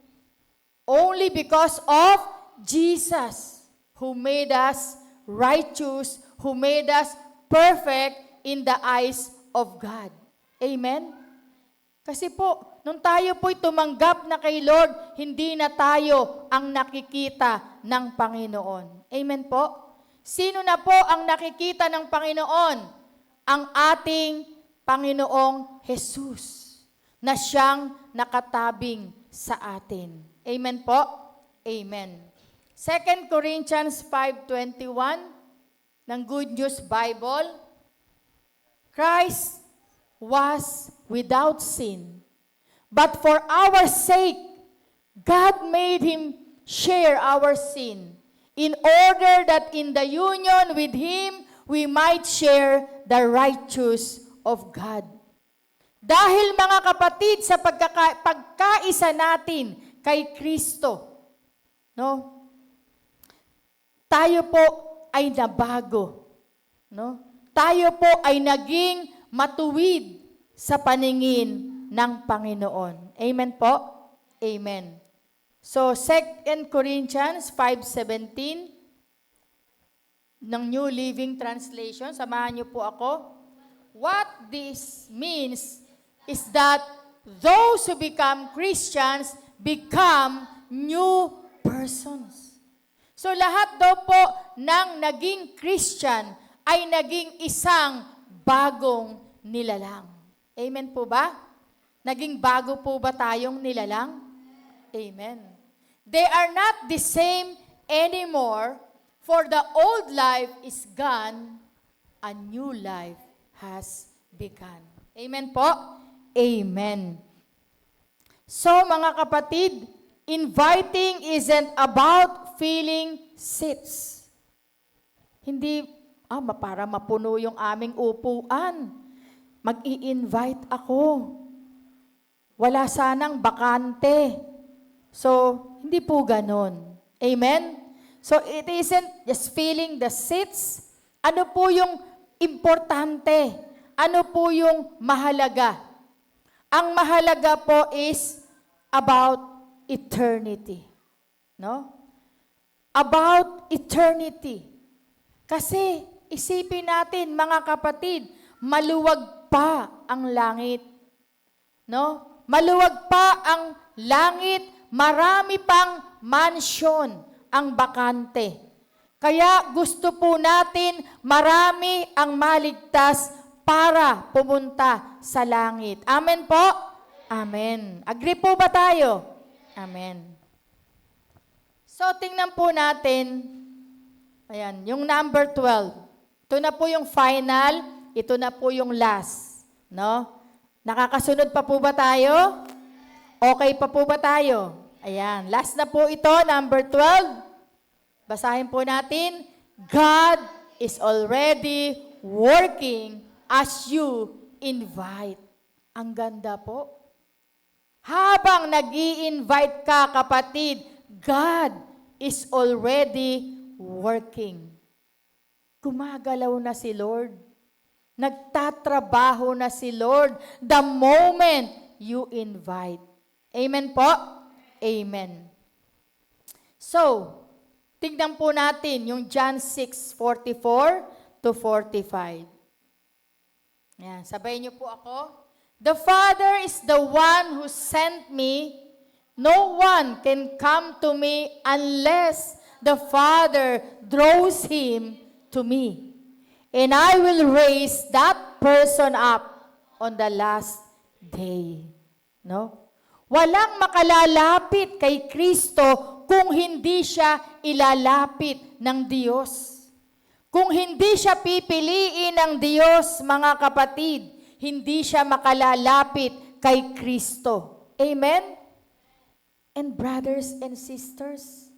Only because of Jesus, who made us righteous, who made us perfect in the eyes of God. Amen? Kasi po, nung tayo po'y tumanggap na kay Lord, hindi na tayo ang nakikita ng Panginoon. Amen po? Sino na po ang nakikita ng Panginoon? Ang ating Panginoong Jesus, na siyang nakatabing sa atin. Amen po? Amen. 2 Corinthians 5:21 ng Good News Bible, Christ was without sin, but for our sake, God made Him share our sin, in order that in the union with Him, we might share the righteousness of God. Dahil mga kapatid, sa pagkaisa natin kay Kristo, no? Tayo po ay nabago, no? Tayo po ay naging matuwid sa paningin ng Panginoon. Amen po? Amen. So, 2 Corinthians 5:17 ng New Living Translation. Samahan niyo po ako. What this means is that those who become Christians become new persons. So, lahat daw po ng naging Christian ay naging isang bagong nilalang. Amen po ba? Naging bago po ba tayong nilalang? Amen. They are not the same anymore, for the old life is gone, a new life has begun. Amen po? Amen. So mga kapatid, inviting isn't about filling seats. Hindi, para mapuno yung aming upuan. Mag-i-invite ako. Wala sanang bakante. So, hindi po ganon. Amen? So, it isn't just filling the seats. Ano po yung importante? Ano po yung mahalaga? Ang mahalaga po is about eternity. No? About eternity. Kasi, isipin natin, mga kapatid, maluwag pa ang langit. No? Maluwag pa ang langit, marami pang mansion ang bakante. Kaya gusto po natin marami ang maligtas para pumunta sa langit. Amen po? Amen. Agree po ba tayo? Amen. So, tingnan po natin, ayan, yung number 12. Ito na po yung final, ito na po yung last. No? Nakakasunod pa po ba tayo? Okay pa po ba tayo? Ayan, last na po ito, number 12. Basahin po natin, God is already working as you invite. Ang ganda po. Habang nag-i-invite ka, kapatid, God is already working. Gumagalaw na si Lord. Nagtatrabaho na si Lord the moment you invite. Amen po? Amen. So, tignan po natin yung John 6:44 to 45. Yan, sabayin niyo po ako. The Father is the one who sent me. No one can come to me unless the Father draws him to me. And I will raise that person up on the last day. No? Walang makalalapit kay Kristo kung hindi siya ilalapit ng Diyos. Kung hindi siya pipiliin ng Diyos, mga kapatid, hindi siya makalalapit kay Kristo. Amen? And brothers and sisters,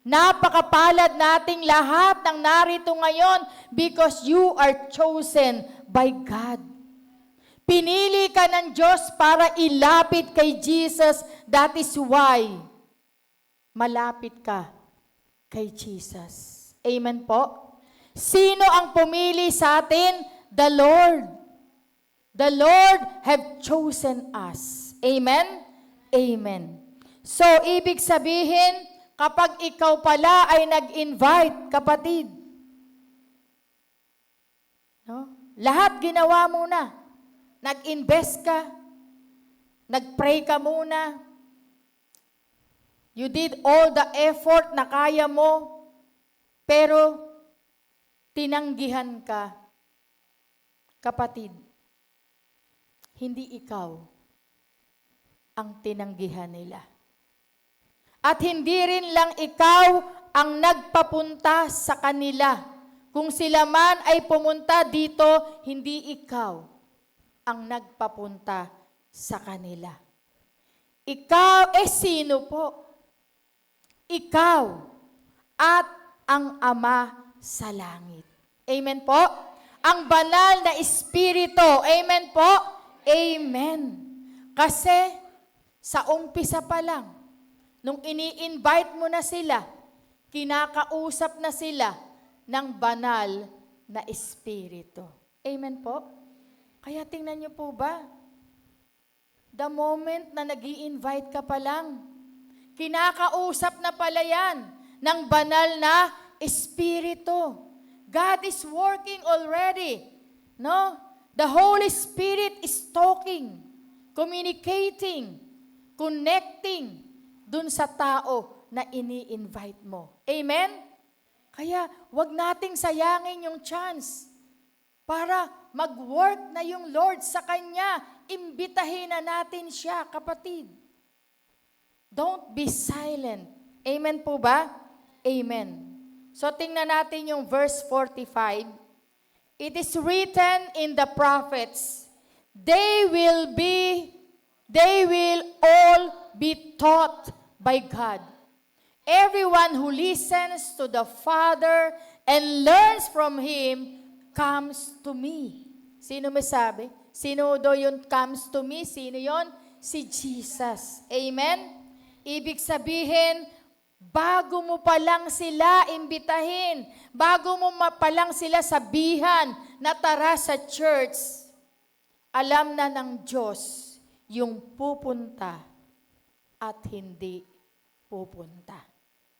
napakapalad nating lahat ng narito ngayon because you are chosen by God. Pinili ka ng Diyos para ilapit kay Jesus. That is why malapit ka kay Jesus. Amen po? Sino ang pumili sa atin? The Lord. The Lord have chosen us. Amen? Amen. So, ibig sabihin, kapag ikaw pala ay nag-invite, kapatid, no? Lahat ginawa mo na. Nag-invest ka. Nag-pray ka muna. You did all the effort na kaya mo. Pero, tinanggihan ka. Kapatid, hindi ikaw ang tinanggihan nila. At hindi rin lang ikaw ang nagpapunta sa kanila. Kung sila man ay pumunta dito, hindi ikaw ang nagpapunta sa kanila. Ikaw, sino po? Ikaw at ang Ama sa langit. Amen po? Ang banal na Espiritu. Amen po? Amen. Kasi sa umpisa pa lang, nung ini-invite mo na sila, kinakausap na sila ng banal na Espiritu. Amen po? Kaya tingnan niyo po ba? The moment na nag-i-invite ka pa lang, kinakausap na pala yan ng banal na Espiritu. God is working already. No? The Holy Spirit is talking, communicating, connecting dun sa tao na ini-invite mo. Amen? Kaya wag nating sayangin yung chance para mag-work na yung Lord sa Kanya. Imbitahin na natin siya, kapatid. Don't be silent. Amen po ba? Amen. So tingnan natin yung verse 45. It is written in the prophets, they will all be taught by God. Everyone who listens to the Father and learns from Him comes to me. Sino may sabi? Sino do yun comes to me? Sino yon? Si Jesus. Amen? Ibig sabihin, bago mo pa lang sila imbitahin, bago mo pa lang sila sabihan na tara sa church, alam na ng Diyos yung pupunta at hindi pupunta.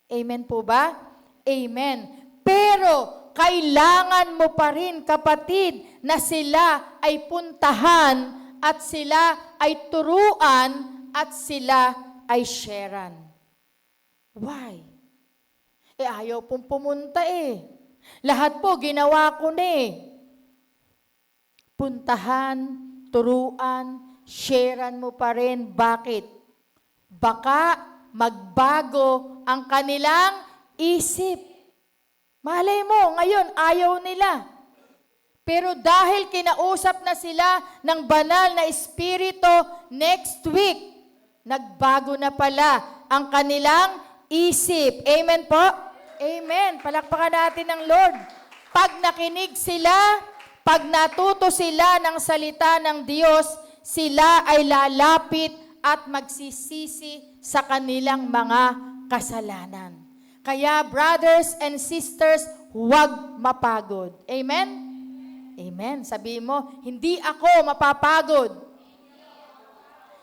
Amen po ba? Amen. Pero kailangan mo pa rin, kapatid, na sila ay puntahan at sila ay turuan at sila ay sharean. Why? Ayaw pong pumunta eh. Lahat po ginawa ko na eh. Puntahan, turuan, sharean mo pa rin. Bakit? Baka magbago ang kanilang isip. Malay mo, ngayon ayaw nila. Pero dahil kinausap na sila ng banal na Espiritu, next week, nagbago na pala ang kanilang isip. Amen po? Amen. Palakpakan natin ng Lord. Pag nakinig sila, pag natuto sila ng salita ng Diyos, sila ay lalapit at magsisisi sa kanilang mga kasalanan. Kaya brothers and sisters, huwag mapagod. Amen? Amen. Sabihin mo, hindi ako mapapagod.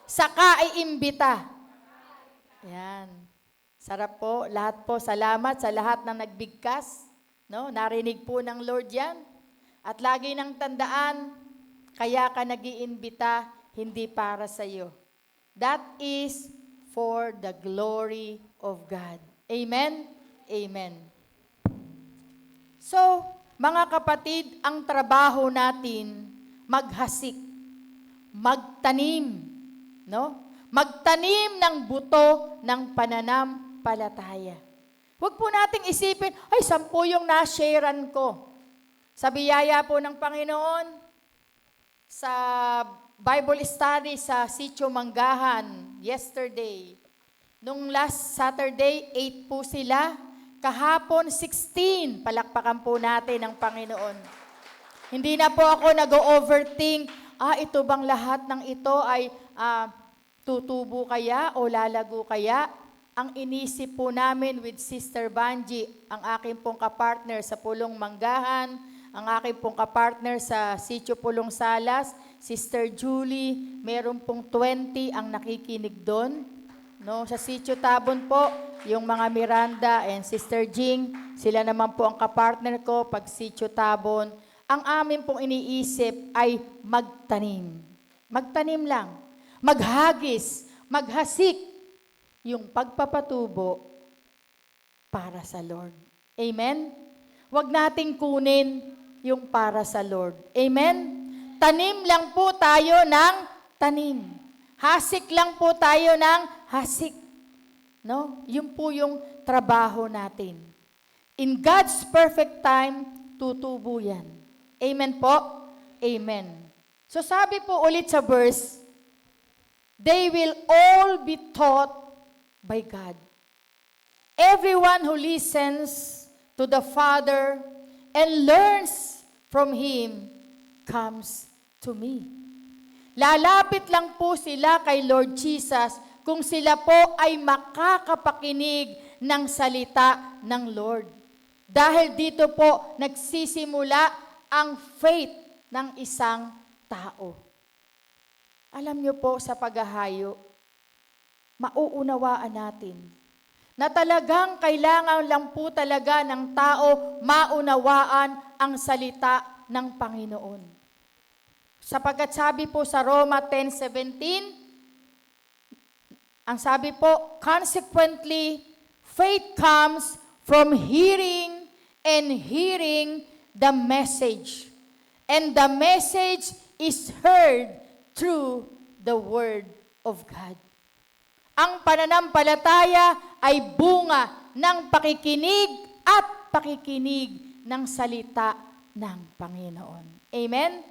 Saka ay imbita. Yan. Sarap po, lahat po. Salamat sa lahat ng nagbigkas. No? Narinig po ng Lord yan. At lagi nang tandaan, kaya ka nag-iimbita, hindi para sa iyo. That is for the glory of God. Amen? Amen. So, mga kapatid, ang trabaho natin, maghasik, magtanim, no? Magtanim ng buto ng pananampalataya. Huwag po nating isipin, ay, 10 yung na-sharean ko. Sa biyaya po ng Panginoon, sa Bible study sa Sitio Manggahan yesterday. Nung last Saturday, 8 po sila. Kahapon, 16. Palakpakan po natin ang Panginoon. Hindi na po ako nag-overthink. ito bang lahat ng ito ay tutubo kaya o lalago kaya? Ang inisip po namin with Sister Banji, ang aking pong kapartner sa Pulong Manggahan, ang aking pong kapartner sa Sitio Pulong Salas, Sister Julie, meron pong 20 ang nakikinig doon. No, sa Sitio Tabon po, yung mga Miranda and Sister Jing, sila naman po ang kapartner ko pag Sitio Tabon. Ang amin pong iniisip ay magtanim. Magtanim lang. Maghagis, maghasik yung pagpapatubo para sa Lord. Amen? Huwag nating kunin yung para sa Lord. Amen? Tanim lang po tayo ng tanim. Hasik lang po tayo ng hasik. No? Yun po yung trabaho natin. In God's perfect time, tutubo yan. Amen po? Amen. So sabi po ulit sa verse, they will all be taught by God. Everyone who listens to the Father and learns from Him comes to me. Lalapit lang po sila kay Lord Jesus kung sila po ay makakapakinig ng salita ng Lord. Dahil dito po nagsisimula ang faith ng isang tao. Alam niyo po sa paghahayo, mauunawaan natin na talagang kailangan lang po talaga ng tao maunawaan ang salita ng Panginoon. Sapagkat sabi po sa Roma 10:17, ang sabi po, consequently, faith comes from hearing and hearing the message. And the message is heard through the Word of God. Ang pananampalataya ay bunga ng pakikinig at pakikinig ng salita ng Panginoon. Amen?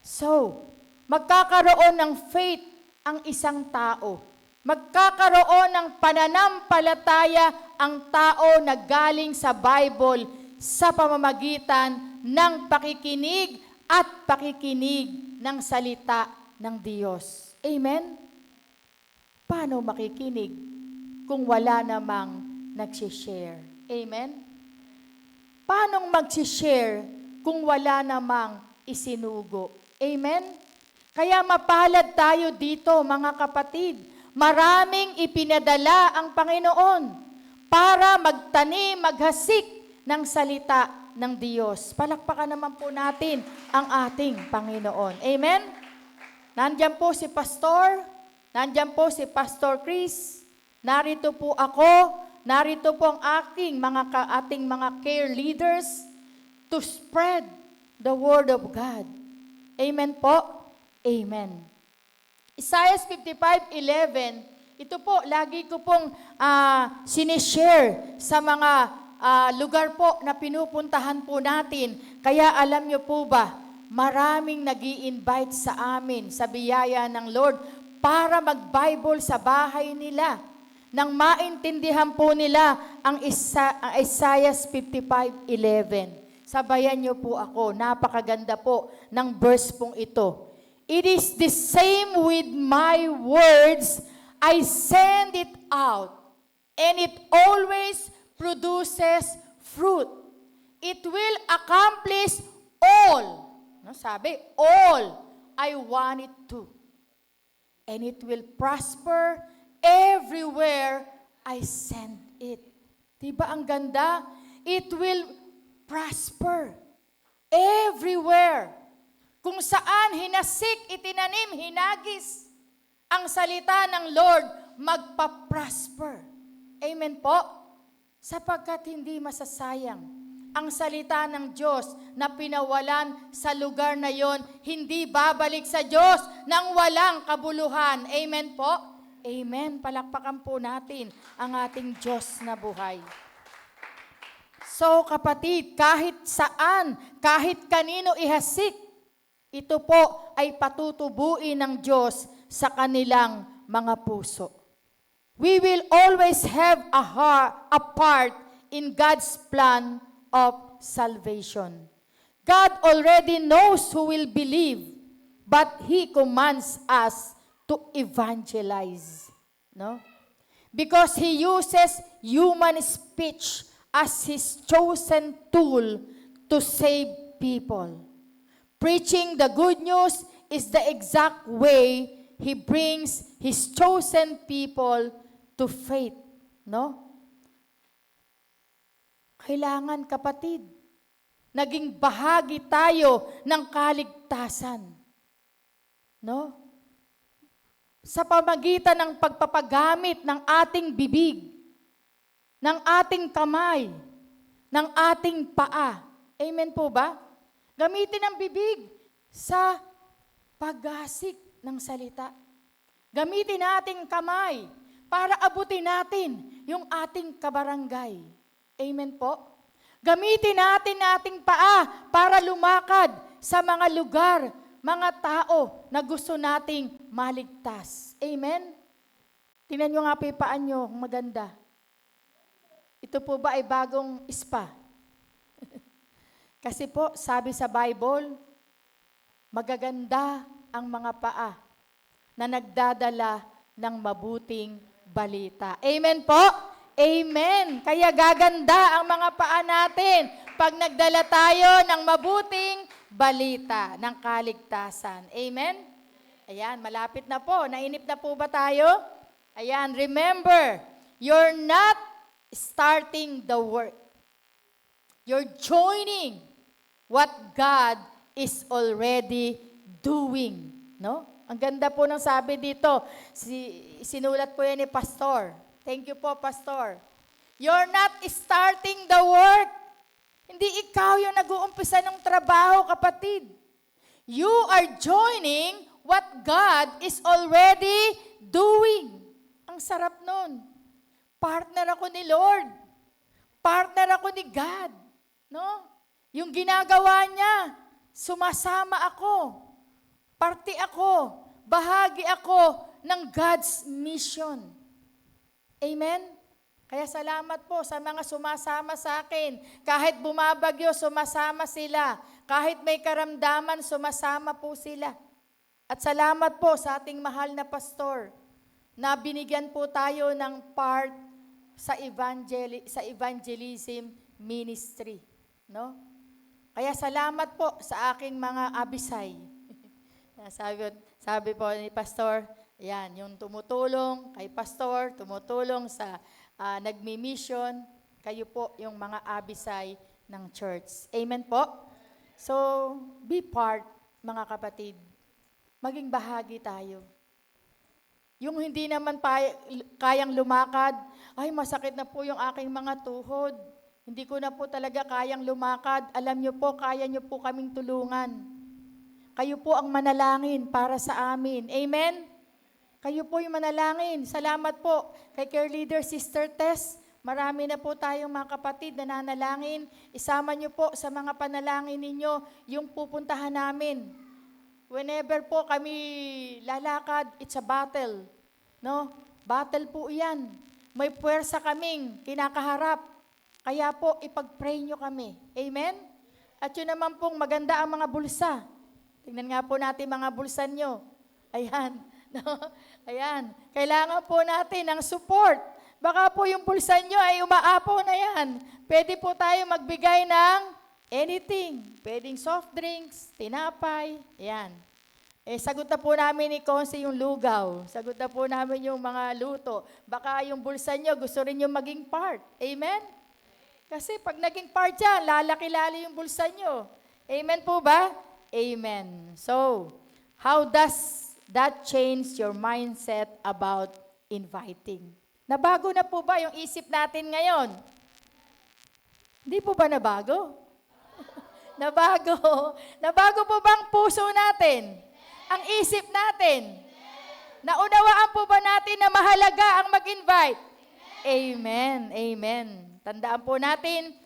So, magkakaroon ng faith ang isang tao. Magkakaroon ng pananampalataya ang tao na galing sa Bible sa pamamagitan ng pakikinig at pakikinig ng salita ng Diyos. Amen? Paano makikinig kung wala namang nagsishare? Amen? Paano magsishare kung wala namang isinugo? Amen? Kaya mapalad tayo dito, mga kapatid. Maraming ipinadala ang Panginoon para magtanim, maghasik ng salita ng Diyos. Palakpakan naman po natin ang ating Panginoon. Amen? Nandiyan po si Pastor. Nandiyan po si Pastor Chris, narito po ako, narito po ang ating mga care leaders to spread the Word of God. Amen po? Amen. Isaiah 55:11, ito po, lagi ko pong sinishare sa mga lugar po na pinupuntahan po natin. Kaya alam nyo po ba, maraming nag-i-invite sa amin sa biyaya ng Lord para mag-Bible sa bahay nila. Nang maintindihan po nila ang Isaiah 55:11. Sabayan niyo po ako, napakaganda po ng verse pong ito. It is the same with my words, I send it out, and it always produces fruit. It will accomplish all. No, sabi, all I want it to. And it will prosper everywhere I send it. Diba ang ganda? It will prosper everywhere. Kung saan hinasik, itinanim, hinagis ang salita ng Lord, magpa-prosper. Amen po? Sapagkat hindi masasayang ang salita ng Diyos na pinawalan sa lugar na yon, hindi babalik sa Diyos nang walang kabuluhan. Amen po? Amen. Palakpakan po natin ang ating Diyos na buhay. So kapatid, kahit saan, kahit kanino ihasik, ito po ay patutubuin ng Diyos sa kanilang mga puso. We will always have a part in God's plan of salvation. God already knows who will believe. but He commands us to evangelize. No? Because He uses human speech as His chosen tool to save people. Preaching the good news is the exact way He brings His chosen people to faith. No? Kailangan, kapatid, naging bahagi tayo ng kaligtasan. No? Sa pamagitan ng pagpapagamit ng ating bibig, ng ating kamay, ng ating paa. Amen po ba? Gamitin ang bibig sa paggasik ng salita. Gamitin nating kamay para abutin natin yung ating kabarangay. Amen po? Gamitin natin ating paa para lumakad sa mga lugar, mga tao na gusto nating maligtas. Amen? Tingnan nyo nga po yung paa nyo, maganda. Ito po ba ay bagong spa? Kasi po, sabi sa Bible, magaganda ang mga paa na nagdadala ng mabuting balita. Amen po? Amen. Kaya gaganda ang mga paa natin pag nagdala tayo ng mabuting balita ng kaligtasan. Amen? Ayan, malapit na po. Nainip na po ba tayo? Ayan, remember, you're not starting the work. You're joining what God is already doing. No? Ang ganda po ng sabi dito. Sinulat po yan ni Pastor. Thank you po, Pastor. You're not starting the work. Hindi ikaw yung nag-uumpisa ng trabaho, kapatid. You are joining what God is already doing. Ang sarap nun. Partner ako ni Lord. Partner ako ni God. No? Yung ginagawa niya, sumasama ako. Parte ako. Bahagi ako ng God's mission. Amen? Kaya salamat po sa mga sumasama sa akin. Kahit bumabagyo, sumasama sila. Kahit may karamdaman, sumasama po sila. At salamat po sa ating mahal na pastor na binigyan po tayo ng part sa evangelism ministry. No? Kaya salamat po sa aking mga abisay. sabi po ni pastor, yan, yung tumutulong kay pastor, tumutulong sa nagmi-mission, kayo po yung mga abisay ng church. Amen po? So, be part, mga kapatid. Maging bahagi tayo. Yung hindi naman kayang lumakad, ay masakit na po yung aking mga tuhod. Hindi ko na po talaga kayang lumakad. Alam nyo po, kaya nyo po kaming tulungan. Kayo po ang manalangin para sa amin. Amen? Kayo po yung manalangin. Salamat po kay Care Leader Sister Tess. Marami na po tayong mga kapatid na nanalangin. Isama nyo po sa mga panalangin ninyo yung pupuntahan namin. Whenever po kami lalakad, it's a battle. No? Battle po yan. May puwersa kaming kinakaharap. Kaya po, ipag-pray nyo kami. Amen? At yun naman pong maganda ang mga bulsa. Tingnan nga po natin mga bulsa nyo. Ayan. No? Ayan. Kailangan po natin ng support. Baka po yung bulsa nyo ay umaapaw na yan. Pwede po tayo magbigay ng anything. Pwedeng soft drinks, tinapay. Ayan. Sagot na po namin ni Conce yung lugaw. Sagot na po namin yung mga luto. Baka yung bulsa nyo gusto rin yung maging part. Amen? Kasi pag naging part yan, lalaki-lali yung bulsa nyo. Amen po ba? Amen. So, how does that changed your mindset about inviting? Nabago na po ba yung isip natin ngayon? Hindi po ba nabago? Nabago. Nabago po bang puso natin? Ang isip natin? Naunawaan po ba natin na mahalaga ang mag-invite? Amen. Amen. Tandaan po natin,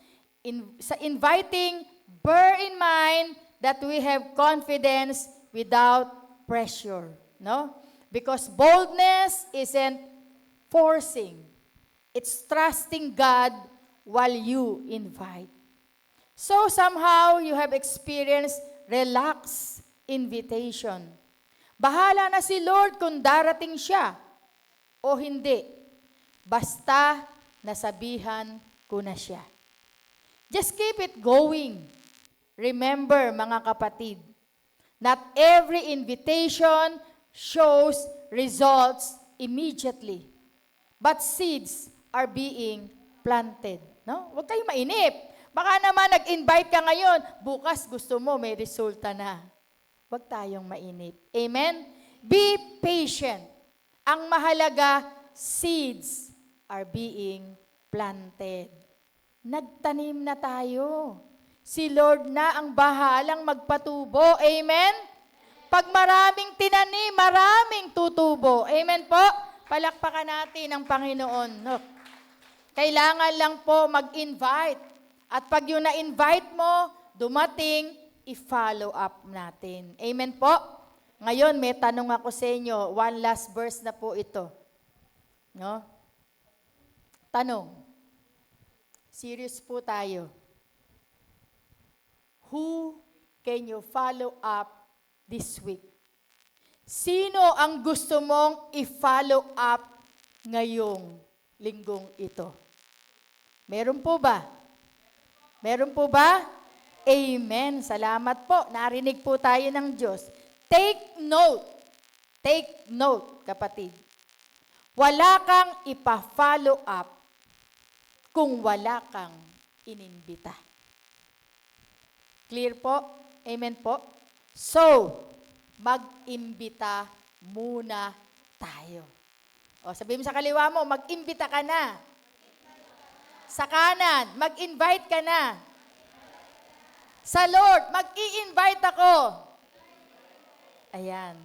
sa inviting, bear in mind that we have confidence without pressure, no? Because boldness isn't forcing. It's trusting God while you invite. So somehow you have experienced relaxed invitation. Bahala na si Lord kung darating siya o hindi. Basta nasabihan ko na siya. Just keep it going. Remember, mga kapatid, not every invitation shows results immediately. But seeds are being planted. No? Huwag kayong mainip. Baka naman nag-invite ka ngayon, bukas gusto mo may resulta na. Huwag tayong mainip. Amen? Be patient. Ang mahalaga, seeds are being planted. Nagtanim na tayo. Si Lord na ang bahalang magpatubo. Amen? Pag maraming tinanim, maraming tutubo. Amen po? Palakpakan natin ang Panginoon. No? Kailangan lang po mag-invite. At pag yung na-invite mo, dumating, i-follow up natin. Amen po? Ngayon, may tanong ako sa inyo. One last verse na po ito. No? Tanong. Serious po tayo. Who can you follow up this week? Sino ang gusto mong i-follow up ngayong linggong ito? Meron po ba? Meron po ba? Amen. Salamat po. Narinig po tayo ng Diyos. Take note. Take note, kapatid. Wala kang ipa-follow up kung wala kang inimbita. Clear po? Amen po? So, mag-imbita muna tayo. O, sabihin mo sa kaliwa mo, mag-imbita ka na. Sa kanan, mag-invite ka na. Sa Lord, mag-i-invite ako. Ayan.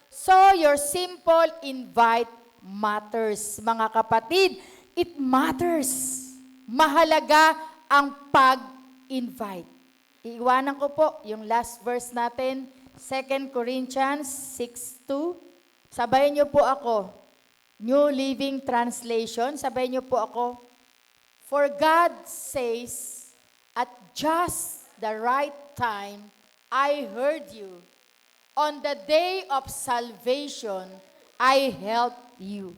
So, your simple invite matters. Mga kapatid, it matters. Mahalaga ang pag-invite. Iiwanan ko po yung last verse natin, 2 Corinthians 6:2. Sabayin niyo po ako. New Living Translation. Sabayin niyo po ako. For God says, at just the right time, I heard you. On the day of salvation, I helped you.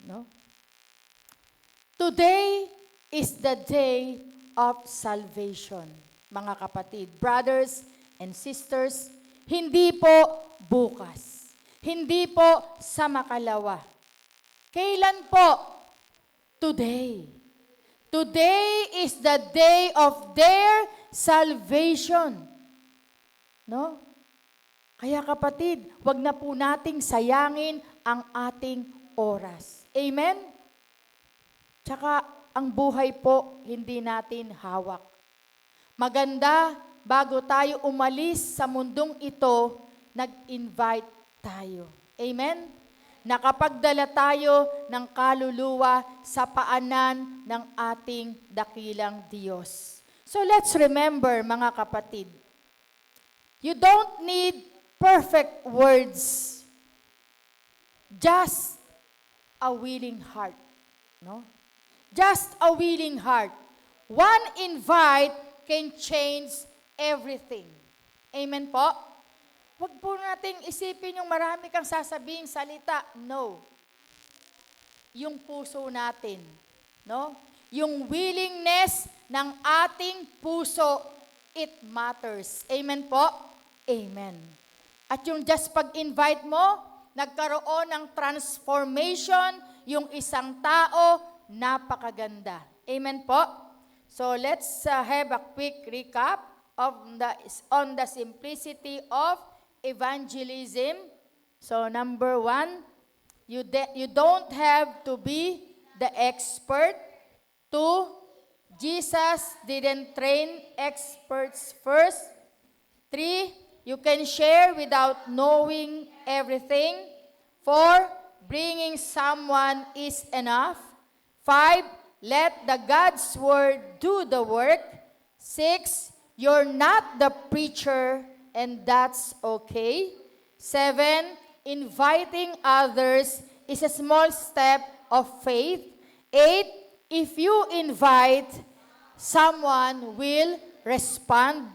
No? Today is the day of salvation, mga kapatid, brothers and sisters. Hindi po bukas. Hindi po sa makalawa. Kailan po? Today. Today is the day of their salvation. No? Kaya kapatid, wag na po nating sayangin ang ating oras. Amen? Tsaka, ang buhay po, hindi natin hawak. Maganda, bago tayo umalis sa mundong ito, nag-invite tayo. Amen? Nakapagdala tayo ng kaluluwa sa paanan ng ating dakilang Diyos. So let's remember, mga kapatid, you don't need perfect words, just a willing heart. No? Just a willing heart. One invite can change everything. Amen po? Huwag po nating isipin yung marami kang sasabing salita. No. Yung puso natin. No? Yung willingness ng ating puso, it matters. Amen po? Amen. At yung just pag-invite mo, nagkaroon ng transformation, yung isang tao, napakaganda. Amen po? So let's have a quick recap on the simplicity of evangelism. So number 1, you don't have to be the expert. 2, Jesus didn't train experts first. 3, you can share without knowing everything. 4, bringing someone is enough. 5, let the God's word do the work. 6, you're not the preacher, and that's okay. 7, inviting others is a small step of faith. 8, if you invite, someone will respond.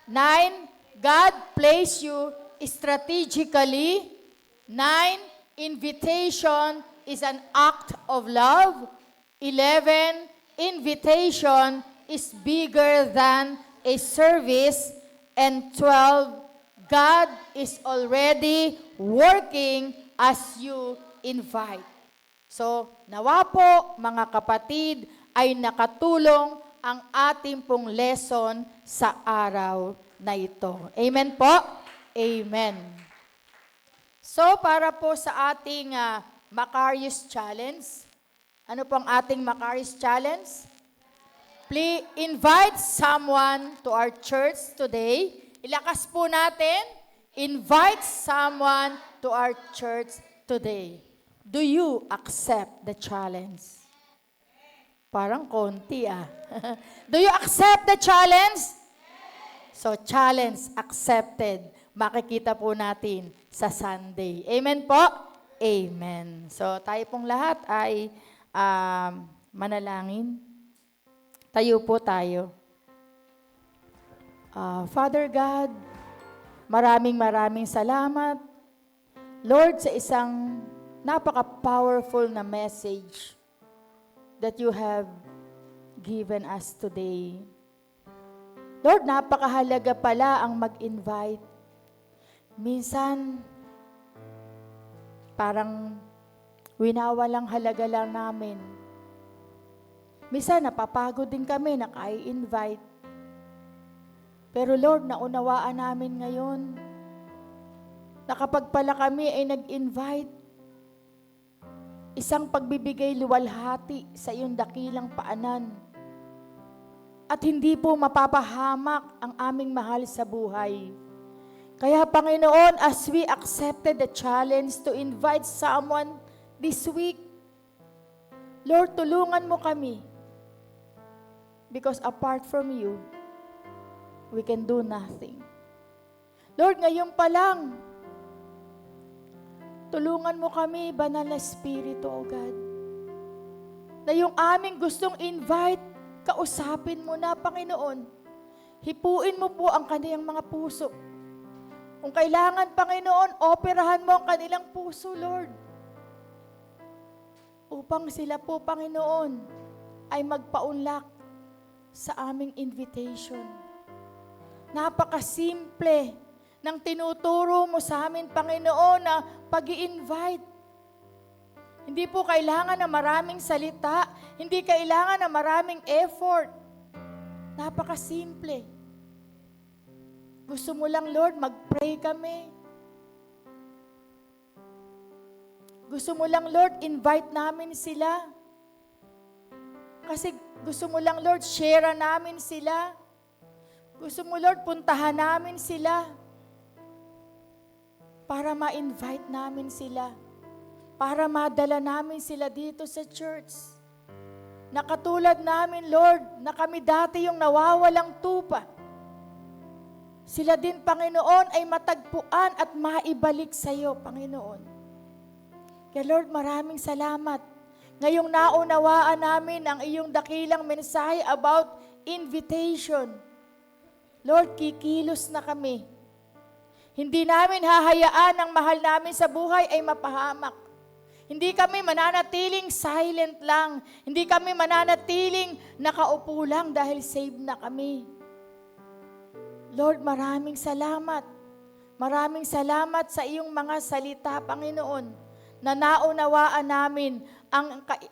9, God placed you strategically. 9, invitation is an act of love. 11, invitation is bigger than a service. And 12, God is already working as you invite. So, nawa po, mga kapatid, ay nakatulong ang ating pong lesson sa araw na ito. Amen po? Amen. So, para po sa ating Macarius Challenge, ano po ang ating Macarius Challenge? Please invite someone to our church today. Ilakas po natin, invite someone to our church today. Do you accept the challenge? Parang konti Do you accept the challenge? So, challenge accepted. Makikita po natin sa Sunday. Amen po? Amen. So, tayo pong lahat ay manalangin. Tayo po tayo. Father God, maraming salamat. Lord, sa isang napaka-powerful na message that you have given us today. Lord, napakahalaga pala ang mag-invite. Minsan, parang winawalang halaga lang namin. Minsan, napapagod din kami na i-invite. Pero Lord, naunawaan namin ngayon na kapag pala kami ay nag-invite, isang pagbibigay luwalhati sa iyong dakilang paanan. At hindi po mapapahamak ang aming mahal sa buhay. Kaya Panginoon, as we accepted the challenge to invite someone this week, Lord, tulungan mo kami. Because apart from you, we can do nothing. Lord, ngayon pa lang, tulungan mo kami, Banal na Espiritu, O God, na yung aming gustong invite, kausapin mo na, Panginoon. Hipuin mo po ang kaniyang mga puso. Kung kailangan, Panginoon, operahan mo ang kanilang puso, Lord. Upang sila po, Panginoon, ay magpaunlak sa aming invitation. Napakasimple ng tinuturo mo sa amin, Panginoon, na pag-i-invite. Hindi po kailangan na maraming salita, hindi kailangan na maraming effort. Napakasimple. Gusto mo lang, Lord, mag-pray kami. Gusto mo lang, Lord, invite namin sila. Kasi gusto mo lang, Lord, share namin sila. Gusto mo, Lord, puntahan namin sila. Para ma-invite namin sila. Para madala namin sila dito sa church. Na katulad namin, Lord, na kami dati yung nawawalang tupa. Sila din, Panginoon, ay matagpuan at maibalik sa iyo, Panginoon. Kaya Lord, maraming salamat. Ngayong naunawaan namin ang iyong dakilang mensahe about invitation. Lord, kikilos na kami. Hindi namin hahayaan ang mahal namin sa buhay ay mapahamak. Hindi kami mananatiling silent lang. Hindi kami mananatiling nakaupo lang dahil saved na kami. Lord, maraming salamat. Maraming salamat sa iyong mga salita, Panginoon, na naunawaan namin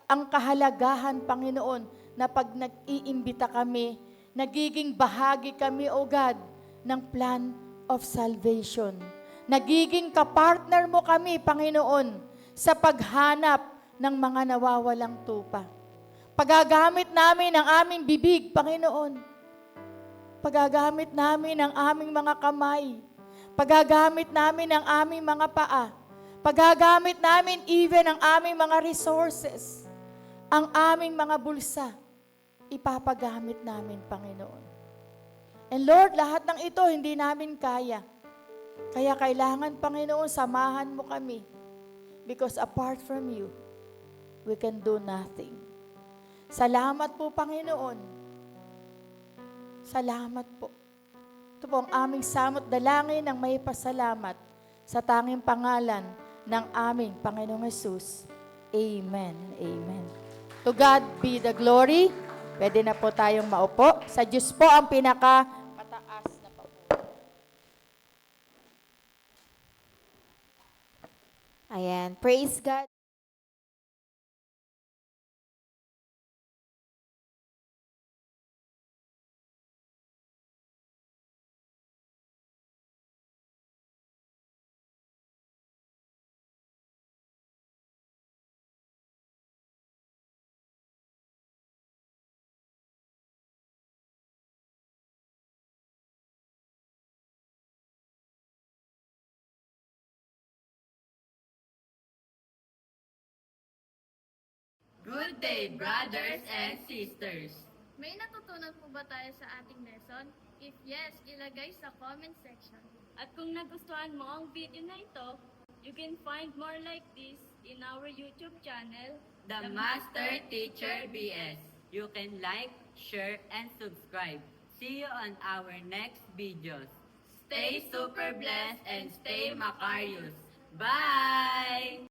ang kahalagahan, Panginoon, na pag nag-iimbita kami, nagiging bahagi kami, O God, ng plan of salvation. Nagiging kapartner mo kami, Panginoon, sa paghanap ng mga nawawalang tupa. Pagagamit namin ang aming bibig, Panginoon. Pagagamit namin ang aming mga kamay. Pagagamit namin ang aming mga paa. Pagagamit namin even ang aming mga resources. Ang aming mga bulsa. Ipapagamit namin, Panginoon. And Lord, lahat ng ito hindi namin kaya. Kaya kailangan, Panginoon, samahan mo kami. Because apart from you, we can do nothing. Salamat po, Panginoon. Salamat po. Ito po ang aming samot dalangin ng may pasalamat sa tanging pangalan ng aming Panginoong Hesus. Amen and amen. To God be the glory. Pwede na po tayong maupo. Sa Diyos po ang pinaka-mataas na papuri. Ayan. Praise God. Good day, brothers and sisters. May natutunan po ba tayo sa ating lesson? If yes, ilagay sa comment section. At kung nagustuhan mo ang video na ito, you can find more like this in our YouTube channel, The Master Teacher BS. You can like, share, and subscribe. See you on our next videos. Stay super blessed and stay Macarius. Bye!